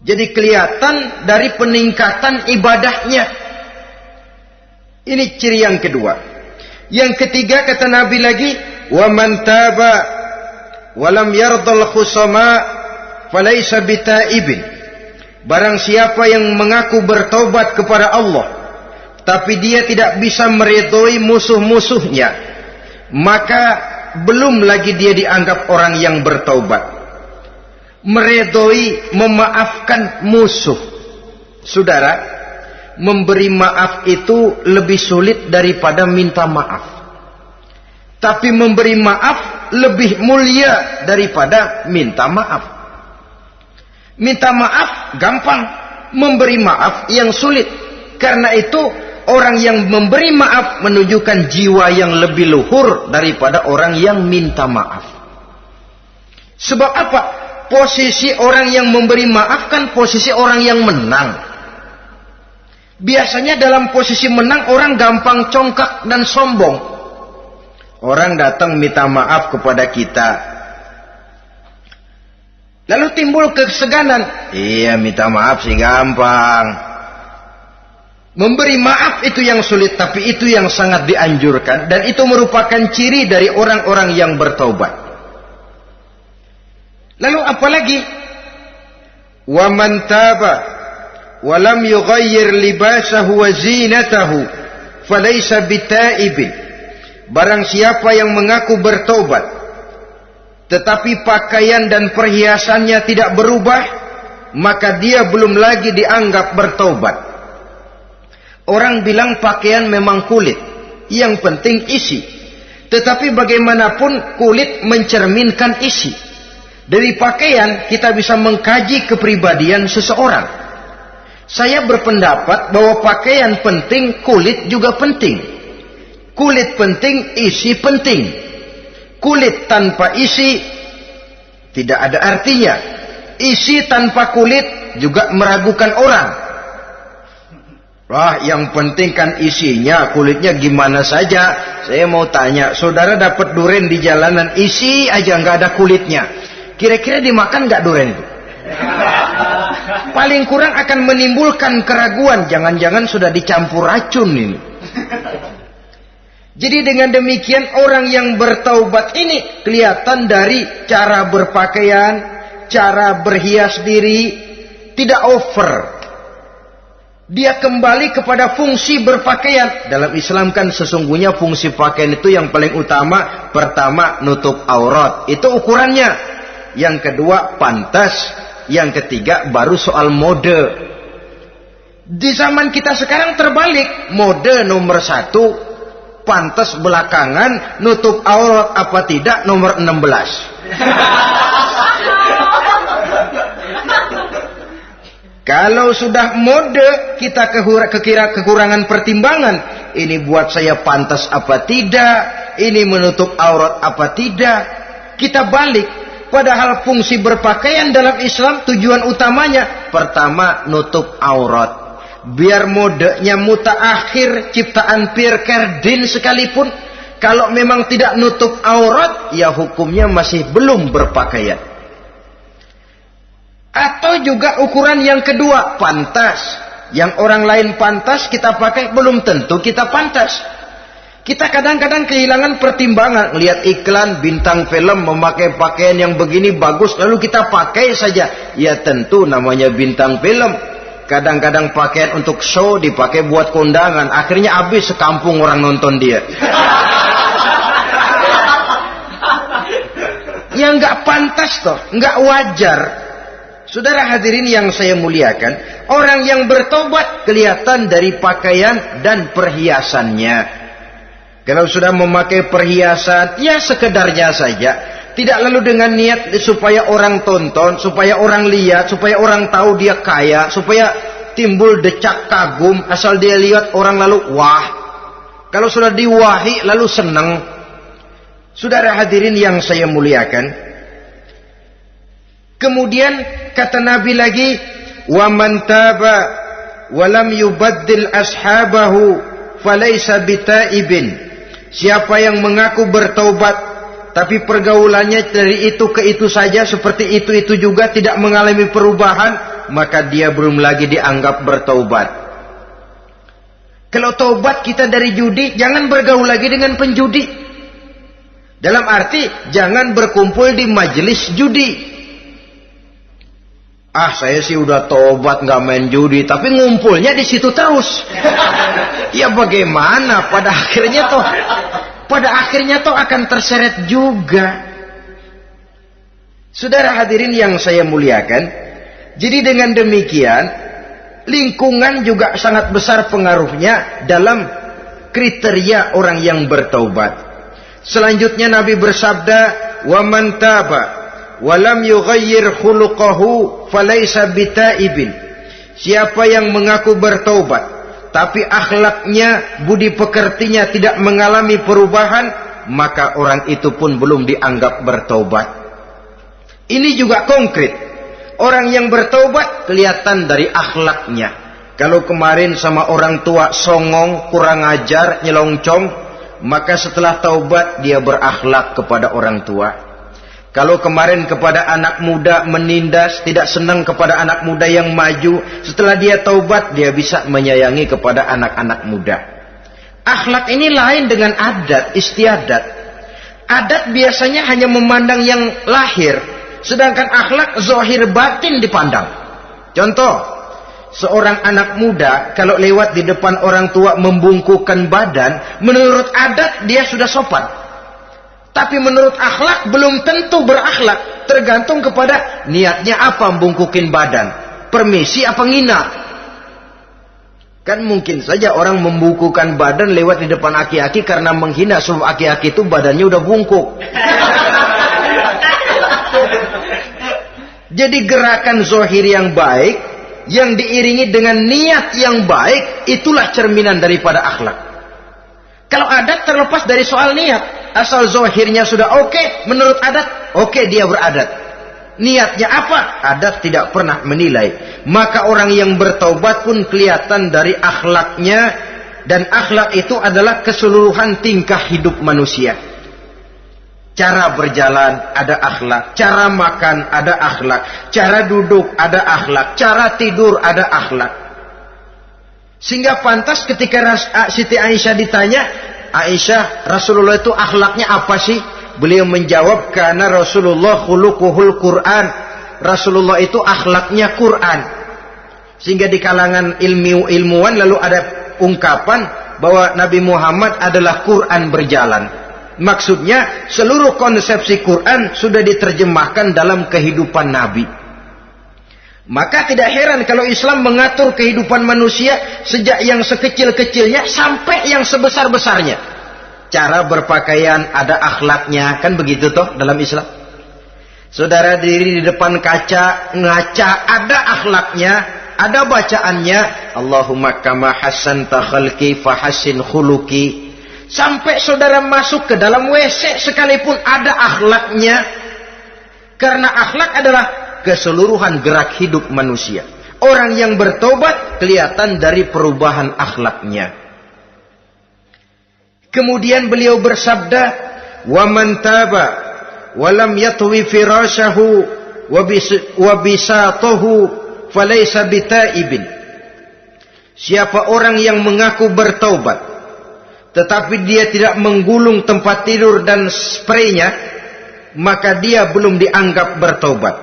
Jadi kelihatan dari peningkatan ibadahnya. Ini ciri yang kedua. Yang ketiga kata Nabi lagi, wa man taba wa lam yardal khusama falaysa bitaibin. Barang siapa yang mengaku bertaubat kepada Allah, tapi dia tidak bisa meridhoi musuh-musuhnya, maka belum lagi dia dianggap orang yang bertaubat. Meridhoi, memaafkan musuh. Saudara, memberi maaf itu lebih sulit daripada minta maaf. Tapi memberi maaf lebih mulia daripada minta maaf. Minta maaf gampang, memberi maaf yang sulit. Karena itu orang yang memberi maaf menunjukkan jiwa yang lebih luhur daripada orang yang minta maaf. Sebab apa? Posisi orang yang memberi maaf kan posisi orang yang menang. Biasanya dalam posisi menang orang gampang congkak dan sombong. Orang datang minta maaf kepada kita, lalu timbul keseganan. Iya, minta maaf sih gampang. Memberi maaf itu yang sulit, tapi itu yang sangat dianjurkan. Dan itu merupakan ciri dari orang-orang yang bertaubat. Lalu apa lagi? Wa man taba wa lam yughayyir libasahu wa zinatahu falaysa bitaibin. Barang siapa yang mengaku bertaubat tetapi pakaian dan perhiasannya tidak berubah, maka dia belum lagi dianggap bertaubat. Orang bilang pakaian memang kulit, yang penting isi. Tetapi bagaimanapun kulit mencerminkan isi. Dari pakaian kita bisa mengkaji kepribadian seseorang. Saya berpendapat bahwa pakaian penting, kulit juga penting. Kulit penting, isi penting. Kulit tanpa isi tidak ada artinya. Isi tanpa kulit juga meragukan orang. Wah, yang penting kan isinya, kulitnya gimana saja. Saya mau tanya, saudara dapat duren di jalanan, isi aja nggak ada kulitnya. Kira-kira dimakan nggak duren itu? Paling kurang akan menimbulkan keraguan. Jangan-jangan sudah dicampur racun ini. Jadi dengan demikian orang yang bertaubat ini kelihatan dari cara berpakaian, cara berhias diri, tidak over. Dia kembali kepada fungsi berpakaian. Dalam Islam kan sesungguhnya fungsi pakaian itu yang paling utama. Pertama, nutup aurat. Itu ukurannya. Yang kedua, pantas. Yang ketiga, baru soal mode. Di zaman kita sekarang terbalik. Mode nomor 1, pantas belakangan, nutup aurat apa tidak nomor 16. Kalau sudah mode, kita kekurangan pertimbangan. Ini buat saya pantas apa tidak, ini menutup aurat apa tidak. Kita balik. Padahal fungsi berpakaian dalam Islam tujuan utamanya pertama nutup aurat. Biar modenya mutaakhir ciptaan Pierre Cardin sekalipun, kalau memang tidak nutup aurat, ya hukumnya masih belum berpakaian. Atau juga ukuran yang kedua, pantas. Yang orang lain pantas kita pakai, belum tentu kita pantas. Kita kadang-kadang kehilangan pertimbangan. Lihat iklan bintang film memakai pakaian yang begini bagus, lalu kita pakai saja. Ya tentu namanya bintang film. Kadang-kadang pakaian untuk show dipakai buat kondangan. Akhirnya habis sekampung orang nonton dia. Ya nggak pantas toh, nggak wajar. Saudara hadirin yang saya muliakan, orang yang bertobat kelihatan dari pakaian dan perhiasannya. Kalau sudah memakai perhiasan, ya sekedarnya saja. Tidak lalu dengan niat supaya orang tonton, supaya orang lihat, supaya orang tahu dia kaya, supaya timbul decak kagum. Asal dia lihat orang lalu wah. Kalau sudah diwahi lalu senang. Saudara hadirin yang saya muliakan. Kemudian kata Nabi lagi, wa man taba wa lam yubaddil ashabahu falaysa bitaibin. Siapa yang mengaku bertaubat tapi pergaulannya dari itu ke itu saja, seperti itu juga tidak mengalami perubahan, maka dia belum lagi dianggap bertaubat. Kalau taubat kita dari judi, jangan bergaul lagi dengan penjudi. Dalam arti jangan berkumpul di majelis judi. Ah, saya sih udah tobat nggak main judi, tapi ngumpulnya di situ terus. Ya bagaimana? Pada akhirnya toh akan terseret juga. Saudara hadirin yang saya muliakan, jadi dengan demikian lingkungan juga sangat besar pengaruhnya dalam kriteria orang yang bertaubat. Selanjutnya Nabi bersabda, "Wa man taba walam yughayyir khuluquhu falaysa bitaibin." Siapa yang mengaku bertaubat tapi akhlaknya, budi pekertinya tidak mengalami perubahan, maka orang itu pun belum dianggap bertaubat. Ini juga konkret. Orang yang bertaubat kelihatan dari akhlaknya. Kalau kemarin sama orang tua songong, kurang ajar, nyelongcong, maka setelah taubat dia berakhlak kepada orang tua. Kalau kemarin kepada anak muda menindas, tidak senang kepada anak muda yang maju, setelah dia taubat dia bisa menyayangi kepada anak-anak muda. Akhlak ini lain dengan adat, istiadat. Adat biasanya hanya memandang yang lahir, sedangkan akhlak zahir batin dipandang. Contoh, seorang anak muda kalau lewat di depan orang tua membungkukkan badan, menurut adat dia sudah sopan. Tapi menurut akhlak belum tentu berakhlak. Tergantung kepada niatnya apa membungkukin badan. Permisi apa ngina. Kan mungkin saja orang membungkukan badan lewat di depan aki-aki karena menghina sebab aki-aki itu badannya udah bungkuk. Jadi gerakan zohir yang baik yang diiringi dengan niat yang baik, itulah cerminan daripada akhlak. Kalau adat terlepas dari soal niat. Asal zohirnya sudah oke, menurut adat, oke dia beradat. Niatnya apa? Adat tidak pernah menilai. Maka orang yang bertaubat pun kelihatan dari akhlaknya. Dan akhlak itu adalah keseluruhan tingkah hidup manusia. Cara berjalan ada akhlak. Cara makan ada akhlak. Cara duduk ada akhlak. Cara tidur ada akhlak. Sehingga pantas ketika Siti Aisyah ditanya, Aisyah, Rasulullah itu akhlaknya apa sih? Beliau menjawab, karena Rasulullah khuluquhul Quran. Rasulullah itu akhlaknya Quran. Sehingga di kalangan ilmuwan lalu ada ungkapan bahwa Nabi Muhammad adalah Quran berjalan. Maksudnya seluruh konsepsi Quran sudah diterjemahkan dalam kehidupan Nabi. Maka tidak heran kalau Islam mengatur kehidupan manusia sejak yang sekecil-kecilnya sampai yang sebesar-besarnya. Cara berpakaian ada akhlaknya, kan begitu toh dalam Islam. Saudara diri di depan kaca, ngaca, ada akhlaknya, ada bacaannya. Allahumma kama hasanta khalqi fahassin khuluqi. Sampai saudara masuk ke dalam WC sekalipun ada akhlaknya. Karena akhlak adalah keseluruhan gerak hidup manusia. Orang yang bertobat kelihatan dari perubahan akhlaknya. Kemudian beliau bersabda, "Wa man taba wa lam yatwi firashahu wa bisatahu falaysa bitaibin." Siapa orang yang mengaku bertaubat tetapi dia tidak menggulung tempat tidur dan spraynya, maka dia belum dianggap bertaubat.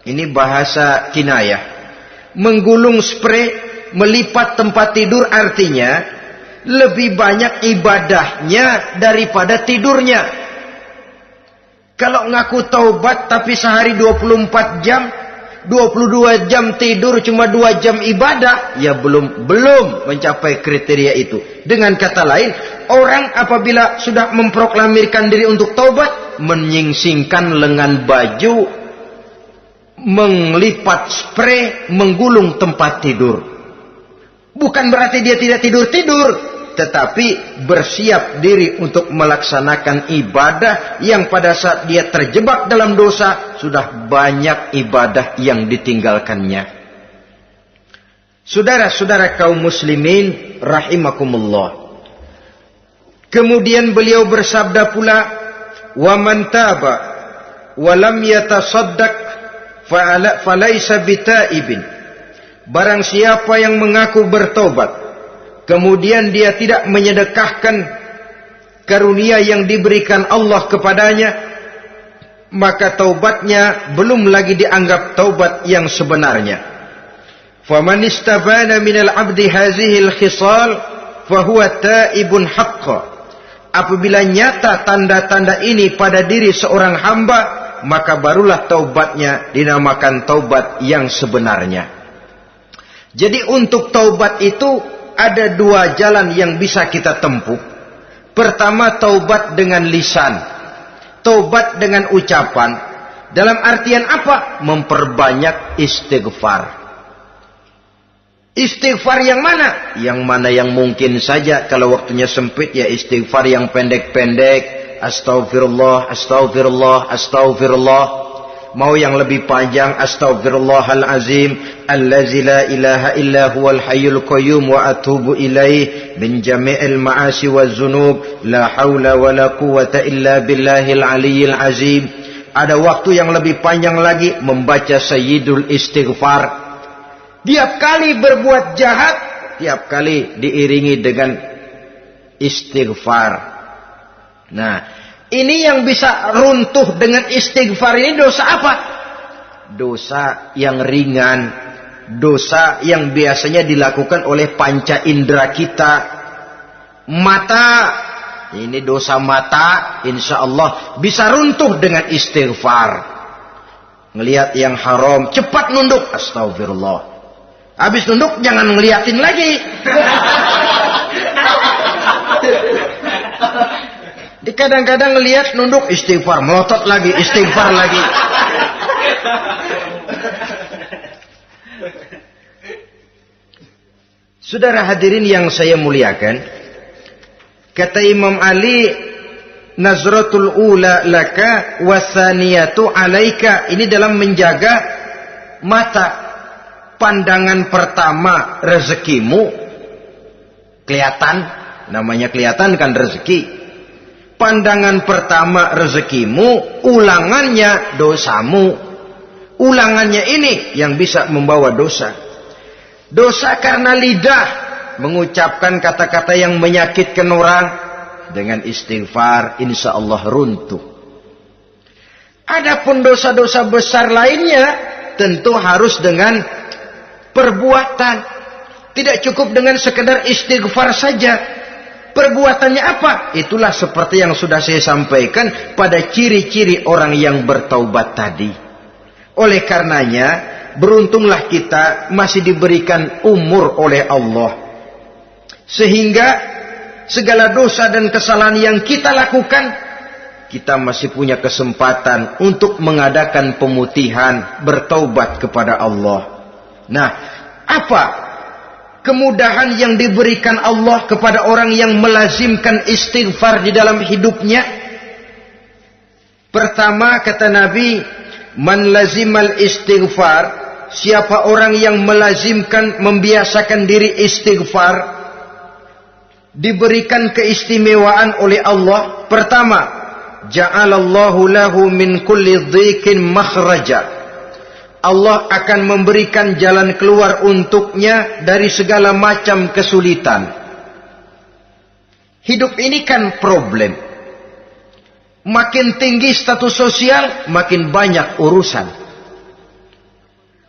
Ini bahasa kinayah. Menggulung spray, melipat tempat tidur artinya lebih banyak ibadahnya daripada tidurnya. Kalau ngaku taubat tapi sehari 24 jam, 22 jam tidur, cuma 2 jam ibadah, ya belum mencapai kriteria itu. Dengan kata lain, orang apabila sudah memproklamirkan diri untuk taubat, menyingsingkan lengan baju, melipat spray, menggulung tempat tidur. Bukan berarti dia tidak tidur-tidur, tetapi bersiap diri untuk melaksanakan ibadah yang pada saat dia terjebak dalam dosa, sudah banyak ibadah yang ditinggalkannya. Saudara-saudara kaum muslimin rahimakumullah. Kemudian beliau bersabda pula, "Wa man taba wa lam yatasaddaq falaisa bitaibin." Barang siapa yang mengaku bertobat kemudian dia tidak menyedekahkan karunia yang diberikan Allah kepadanya, maka taubatnya belum lagi dianggap taubat yang sebenarnya. Faman istabana minal abdi hazihi al-khisal fahuwa taibun haqqa. Apabila nyata tanda-tanda ini pada diri seorang hamba, maka barulah taubatnya dinamakan taubat yang sebenarnya. Jadi untuk taubat itu ada 2 jalan yang bisa kita tempuh. Pertama, taubat dengan lisan, taubat dengan ucapan. Dalam artian apa? Memperbanyak istighfar. Istighfar yang mana? Yang mana yang mungkin saja. Kalau waktunya sempit, ya istighfar yang pendek-pendek. Astaghfirullah, astaghfirullah, astaghfirullah. Mau yang lebih panjang, astaghfirullahalazim allazi la ilaha illa huwal hayyul qayyum wa atubu ilaih min jami'il ma'asi waz zunub la haula wala quwwata illa billahil aliyyil azim. Ada waktu yang lebih panjang lagi membaca sayyidul istighfar. Tiap kali berbuat jahat, tiap kali diiringi dengan istighfar. Nah, ini yang bisa runtuh dengan istighfar ini dosa apa? Dosa yang ringan, dosa yang biasanya dilakukan oleh panca indera kita. Mata ini dosa mata, insya Allah bisa runtuh dengan istighfar. Ngelihat yang haram, cepat nunduk, astagfirullah. Habis nunduk, jangan ngeliatin lagi. Kadang-kadang ngelihat nunduk, istighfar, melotot lagi, istighfar lagi. Saudara hadirin yang saya muliakan, kata Imam Ali, nazratul ula laka wasaniyatu alaika. Ini dalam menjaga mata. Pandangan pertama rezekimu, kelihatan, namanya kelihatan kan rezeki. Pandangan pertama rezekimu, ulangannya dosamu. Ulangannya ini yang bisa membawa dosa. Dosa karena lidah, mengucapkan kata-kata yang menyakitkan orang. Dengan istighfar, insya Allah runtuh. Adapun dosa-dosa besar lainnya, tentu harus dengan perbuatan. Tidak cukup dengan sekedar istighfar saja. Perbuatannya apa? Itulah seperti yang sudah saya sampaikan pada ciri-ciri orang yang bertaubat tadi. Oleh karenanya, beruntunglah kita masih diberikan umur oleh Allah. Sehingga segala dosa dan kesalahan yang kita lakukan, kita masih punya kesempatan untuk mengadakan pemutihan, bertaubat kepada Allah. Nah, apa kemudahan yang diberikan Allah kepada orang yang melazimkan istighfar di dalam hidupnya? Pertama, kata Nabi, man lazimal istighfar, siapa orang yang melazimkan, membiasakan diri istighfar, diberikan keistimewaan oleh Allah. Pertama, ja'alallahu lahu min kulli dhiqin makhraja. Allah akan memberikan jalan keluar untuknya dari segala macam kesulitan. Hidup ini kan problem. Makin tinggi status sosial, makin banyak urusan.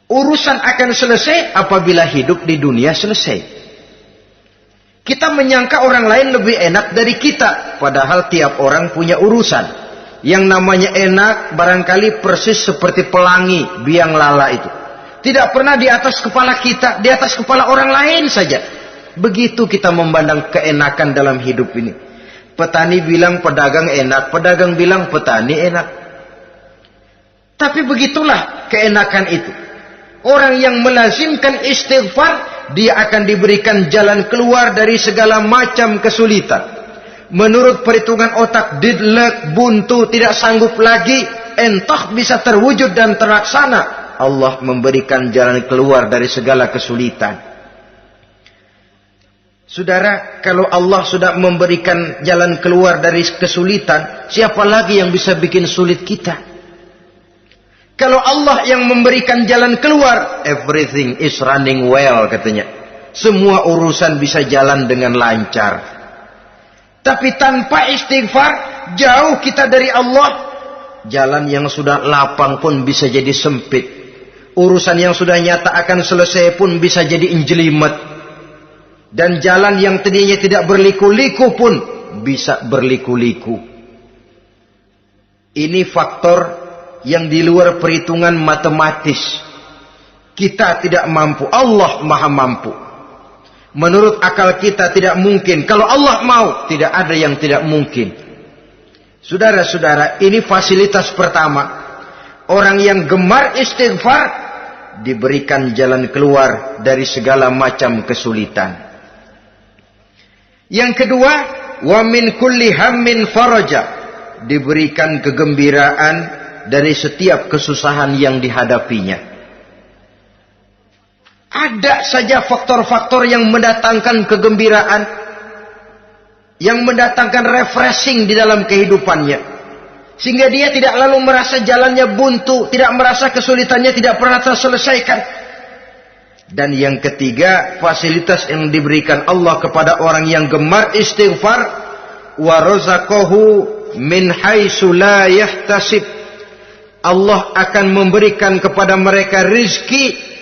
Urusan akan selesai apabila hidup di dunia selesai. Kita menyangka orang lain lebih enak dari kita, padahal tiap orang punya urusan. Yang namanya enak barangkali persis seperti pelangi biang lala itu. Tidak pernah di atas kepala kita, di atas kepala orang lain saja. Begitu kita memandang keenakan dalam hidup ini. Petani bilang pedagang enak, pedagang bilang petani enak. Tapi begitulah keenakan itu. Orang yang melazimkan istighfar, dia akan diberikan jalan keluar dari segala macam kesulitan. Menurut perhitungan otak, didlek, buntu, tidak sanggup lagi, entah bisa terwujud dan terlaksana. Allah memberikan jalan keluar dari segala kesulitan. Saudara, kalau Allah sudah memberikan jalan keluar dari kesulitan, siapa lagi yang bisa bikin sulit kita? Kalau Allah yang memberikan jalan keluar, everything is running well, katanya. Semua urusan bisa jalan dengan lancar. Tapi tanpa istighfar, jauh kita dari Allah. Jalan yang sudah lapang pun bisa jadi sempit. Urusan yang sudah nyata akan selesai pun bisa jadi injelimet. Dan jalan yang tadinya tidak berliku-liku pun bisa berliku-liku. Ini faktor yang di luar perhitungan matematis. Kita tidak mampu, Allah maha mampu. Menurut akal kita tidak mungkin. Kalau Allah mau, tidak ada yang tidak mungkin. Saudara-saudara, ini fasilitas pertama. Orang yang gemar istighfar diberikan jalan keluar dari segala macam kesulitan. Yang kedua, wa min kulli hammin faraja, diberikan kegembiraan dari setiap kesusahan yang dihadapinya. Ada saja faktor-faktor yang mendatangkan kegembiraan, yang mendatangkan refreshing di dalam kehidupannya, sehingga dia tidak lalu merasa jalannya buntu, tidak merasa kesulitannya tidak pernah terselesaikan. Dan yang ketiga, fasilitas yang diberikan Allah kepada orang yang gemar istighfar, wa razaqahu min haitsu la yahtasib. Allah akan memberikan kepada mereka rizki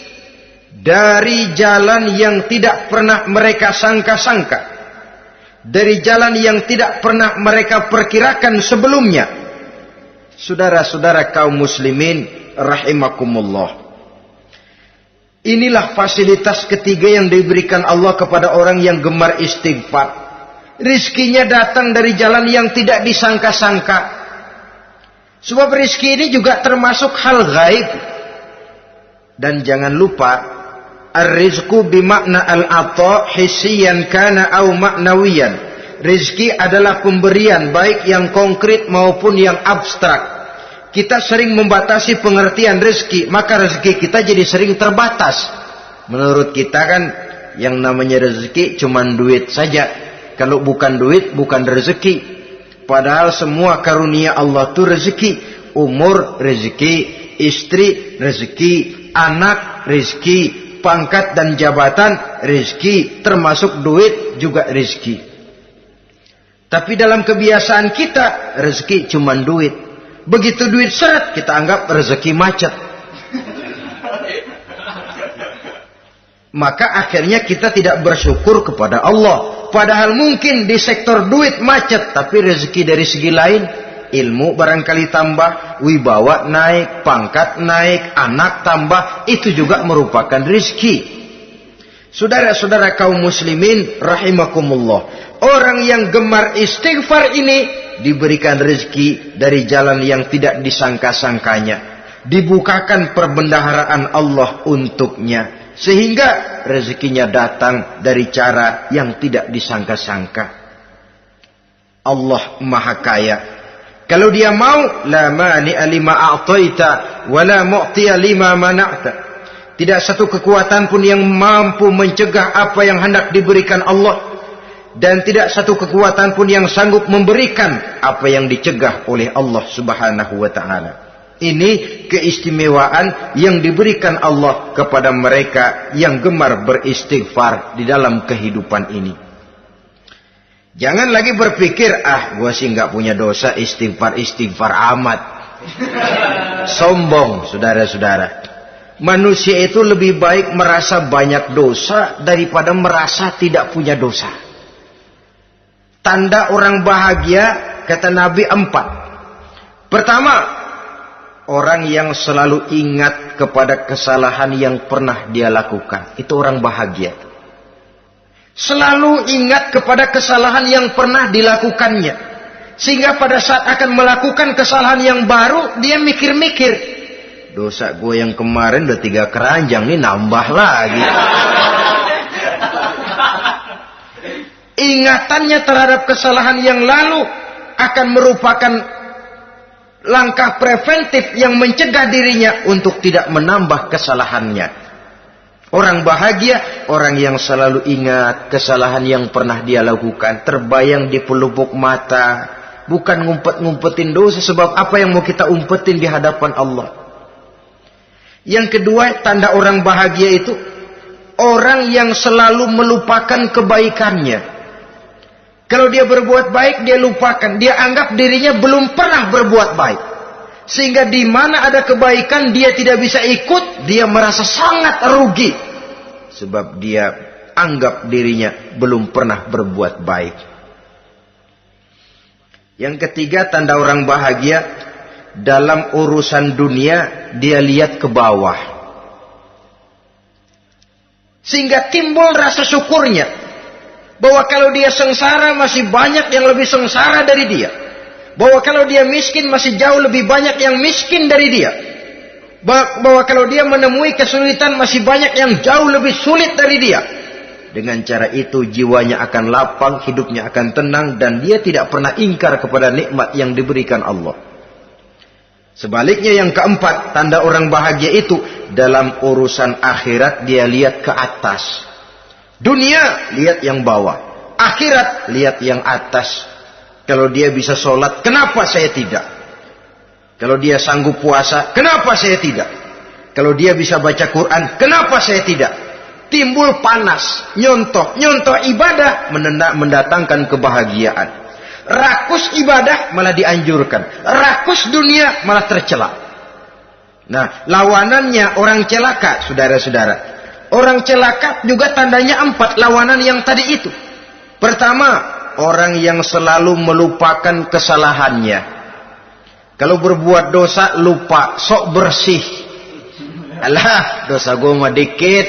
dari jalan yang tidak pernah mereka sangka-sangka. dari jalan yang tidak pernah mereka perkirakan sebelumnya. Saudara-saudara kaum muslimin rahimakumullah. Inilah fasilitas ketiga yang diberikan Allah kepada orang yang gemar istighfar. Rizkinya datang dari jalan yang tidak disangka-sangka. Sebab rizki ini juga termasuk hal gaib. Dan jangan lupa, ar-rizku bimakna al-ata hissiyan kana au ma'nawiyan. Rizki adalah pemberian baik yang konkret maupun yang abstrak. Kita sering membatasi pengertian rezeki, maka rezeki kita jadi sering terbatas. Menurut kita kan yang namanya rezeki cuma duit saja. Kalau bukan duit bukan rezeki. Padahal semua karunia Allah itu rezeki. Umur rezeki, istri rezeki, anak rezeki, pangkat dan jabatan rezeki, termasuk duit juga rezeki. Tapi dalam kebiasaan kita rezeki cuma duit. Begitu duit seret kita anggap rezeki macet. Maka akhirnya kita tidak bersyukur kepada Allah. Padahal mungkin di sektor duit macet, tapi rezeki dari segi lain, ilmu barangkali tambah, wibawa naik, pangkat naik, anak tambah, itu juga merupakan rezeki. Saudara-saudara kaum muslimin rahimakumullah, orang yang gemar istighfar ini diberikan rezeki dari jalan yang tidak disangka-sangkanya, dibukakan perbendaharaan Allah untuknya, sehingga rezekinya datang dari cara yang tidak disangka-sangka. Allah Maha Kaya. Kalau dia mau, la mani'a lima a'taita wa la mu'tiya lima mana'ta. Tidak satu kekuatan pun yang mampu mencegah apa yang hendak diberikan Allah, dan tidak satu kekuatan pun yang sanggup memberikan apa yang dicegah oleh Allah Subhanahu wa taala. Ini keistimewaan yang diberikan Allah kepada mereka yang gemar beristighfar di dalam kehidupan ini. Jangan lagi berpikir, gua sih nggak punya dosa, istighfar amat. Sombong, saudara-saudara. Manusia itu lebih baik merasa banyak dosa daripada merasa tidak punya dosa. Tanda orang bahagia, kata Nabi, 4. Pertama, orang yang selalu ingat kepada kesalahan yang pernah dia lakukan. Itu orang bahagia. Selalu ingat kepada kesalahan yang pernah dilakukannya. Sehingga pada saat akan melakukan kesalahan yang baru, dia mikir-mikir. Dosa gue yang kemarin udah 3 keranjang, nih nambah lagi. Ingatannya terhadap kesalahan yang lalu akan merupakan langkah preventif yang mencegah dirinya untuk tidak menambah kesalahannya. Orang bahagia, orang yang selalu ingat kesalahan yang pernah dia lakukan, terbayang di pelupuk mata, bukan ngumpet-ngumpetin dosa. Sebab apa yang mau kita umpetin di hadapan Allah? Yang kedua, tanda orang bahagia itu orang yang selalu melupakan kebaikannya. Kalau dia berbuat baik, dia lupakan. Dia anggap dirinya belum pernah berbuat baik. Sehingga di mana ada kebaikan, dia tidak bisa ikut. Dia merasa sangat rugi. Sebab dia anggap dirinya belum pernah berbuat baik. Yang ketiga, tanda orang bahagia. Dalam urusan dunia, dia lihat ke bawah. Sehingga timbul rasa syukurnya. Bahwa kalau dia sengsara masih banyak yang lebih sengsara dari dia. Bahwa kalau dia miskin masih jauh lebih banyak yang miskin dari dia. Bahwa kalau dia menemui kesulitan masih banyak yang jauh lebih sulit dari dia. Dengan cara itu jiwanya akan lapang, hidupnya akan tenang, dan dia tidak pernah ingkar kepada nikmat yang diberikan Allah. Sebaliknya yang keempat, tanda orang bahagia itu dalam urusan akhirat dia lihat ke atas. Dunia, lihat yang bawah. Akhirat, lihat yang atas. Kalau dia bisa sholat, kenapa saya tidak? Kalau dia sanggup puasa, kenapa saya tidak? Kalau dia bisa baca Quran, kenapa saya tidak? Timbul panas, nyontoh ibadah mendatangkan kebahagiaan. Rakus ibadah malah dianjurkan. Rakus dunia malah tercela. Nah, lawanannya orang celaka, saudara-saudara. Orang celaka juga tandanya 4 lawanan yang tadi itu. Pertama, orang yang selalu melupakan kesalahannya. Kalau berbuat dosa lupa, sok bersih. Alah, dosa gue mah dikit.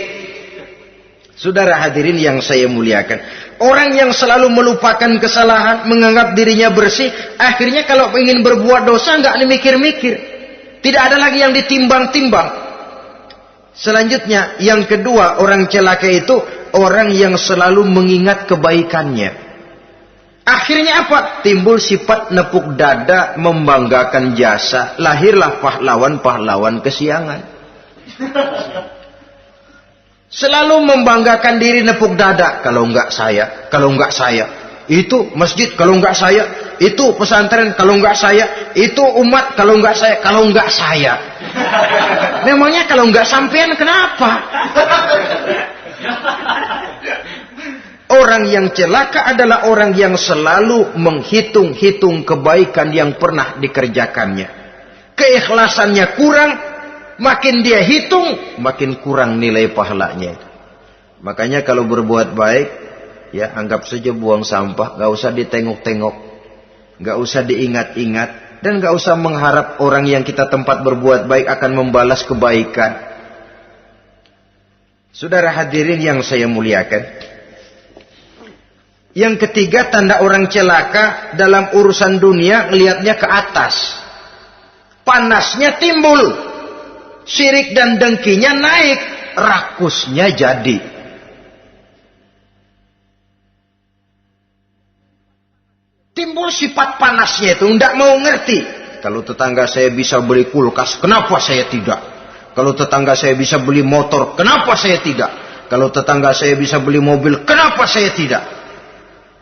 Saudara hadirin yang saya muliakan, orang yang selalu melupakan kesalahan, menganggap dirinya bersih, akhirnya kalau ingin berbuat dosa nggak mikir-mikir, tidak ada lagi yang ditimbang-timbang. Selanjutnya, yang kedua, orang celaka itu orang yang selalu mengingat kebaikannya. Akhirnya apa? Timbul sifat nepuk dada, membanggakan jasa, lahirlah pahlawan-pahlawan kesiangan. Selalu membanggakan diri, nepuk dada. Kalau enggak saya, kalau enggak saya. Itu masjid, kalau enggak saya. Itu pesantren, kalau enggak saya. Itu umat, kalau enggak saya. Kalau enggak saya. Memangnya kalau enggak sampean kenapa? Orang yang celaka adalah orang yang selalu menghitung-hitung kebaikan yang pernah dikerjakannya. Keikhlasannya kurang. Makin dia hitung, makin kurang nilai pahalanya. Makanya kalau berbuat baik, ya anggap saja buang sampah, gak usah ditengok-tengok, gak usah diingat-ingat, dan gak usah mengharap orang yang kita tempat berbuat baik akan membalas kebaikan. Saudara hadirin yang saya muliakan, yang ketiga tanda orang celaka dalam urusan dunia, ngelihatnya ke atas, panasnya timbul. Syirik dan dengkinya naik, rakusnya jadi. Timbul sifat panasnya itu, tidak mau ngerti. Kalau tetangga saya bisa beli kulkas, kenapa saya tidak? Kalau tetangga saya bisa beli motor, kenapa saya tidak? Kalau tetangga saya bisa beli mobil, kenapa saya tidak?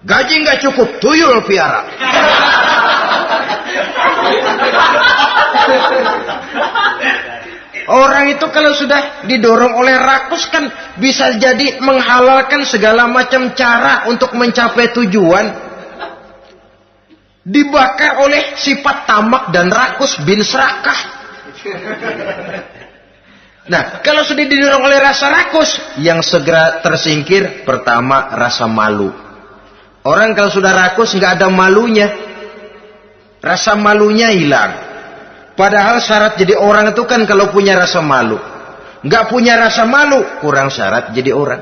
Gaji nggak cukup, tuyul piara. Orang itu kalau sudah didorong oleh rakus kan bisa jadi menghalalkan segala macam cara untuk mencapai tujuan. Dibakar oleh sifat tamak dan rakus bin serakah. Nah, kalau sudah didorong oleh rasa rakus, yang segera tersingkir pertama rasa malu. Orang kalau sudah rakus nggak ada malunya, rasa malunya hilang. Padahal syarat jadi orang itu kan kalau punya rasa malu. Nggak punya rasa malu, kurang syarat jadi orang.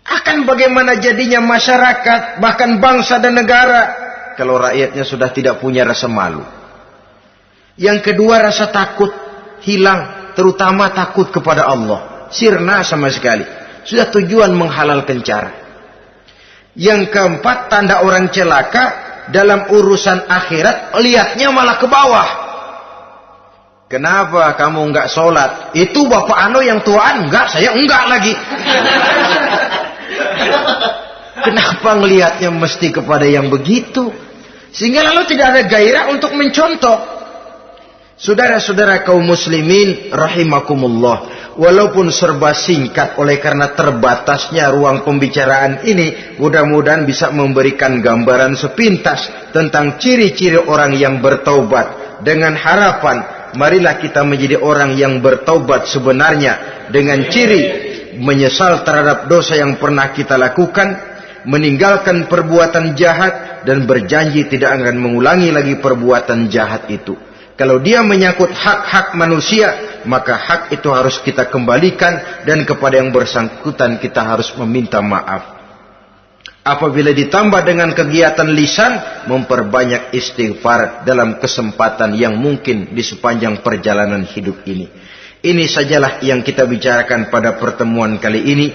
Akan bagaimana jadinya masyarakat, bahkan bangsa dan negara, kalau rakyatnya sudah tidak punya rasa malu. Yang kedua rasa takut hilang, terutama takut kepada Allah. Sirna sama sekali. Sudah tujuan menghalalkan cara. Yang keempat tanda orang celaka, dalam urusan akhirat lihatnya malah ke bawah. Kenapa kamu enggak sholat? Itu bapak anu yang tuaan. Enggak, saya enggak lagi. Kenapa ngelihatnya mesti kepada yang begitu? Sehingga lalu tidak ada gairah untuk mencontoh. Saudara-saudara kaum muslimin rahimakumullah, walaupun serba singkat oleh karena terbatasnya ruang pembicaraan ini, mudah-mudahan bisa memberikan gambaran sepintas tentang ciri-ciri orang yang bertaubat. Dengan harapan, marilah kita menjadi orang yang bertaubat sebenarnya, dengan ciri menyesal terhadap dosa yang pernah kita lakukan, meninggalkan perbuatan jahat, dan berjanji tidak akan mengulangi lagi perbuatan jahat itu. Kalau dia menyangkut hak-hak manusia, maka hak itu harus kita kembalikan, dan kepada yang bersangkutan kita harus meminta maaf. Apabila ditambah dengan kegiatan lisan, memperbanyak istighfar dalam kesempatan yang mungkin di sepanjang perjalanan hidup ini. Ini sajalah yang kita bicarakan pada pertemuan kali ini.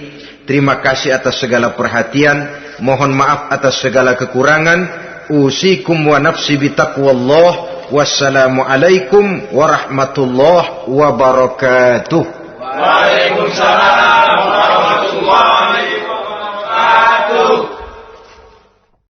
Terima kasih atas segala perhatian. Mohon maaf atas segala kekurangan. Usikum wa nafsi bitaqwallah. Wassalamualaikum warahmatullahi wabarakatuh. Waalaikumsalam warahmatullahi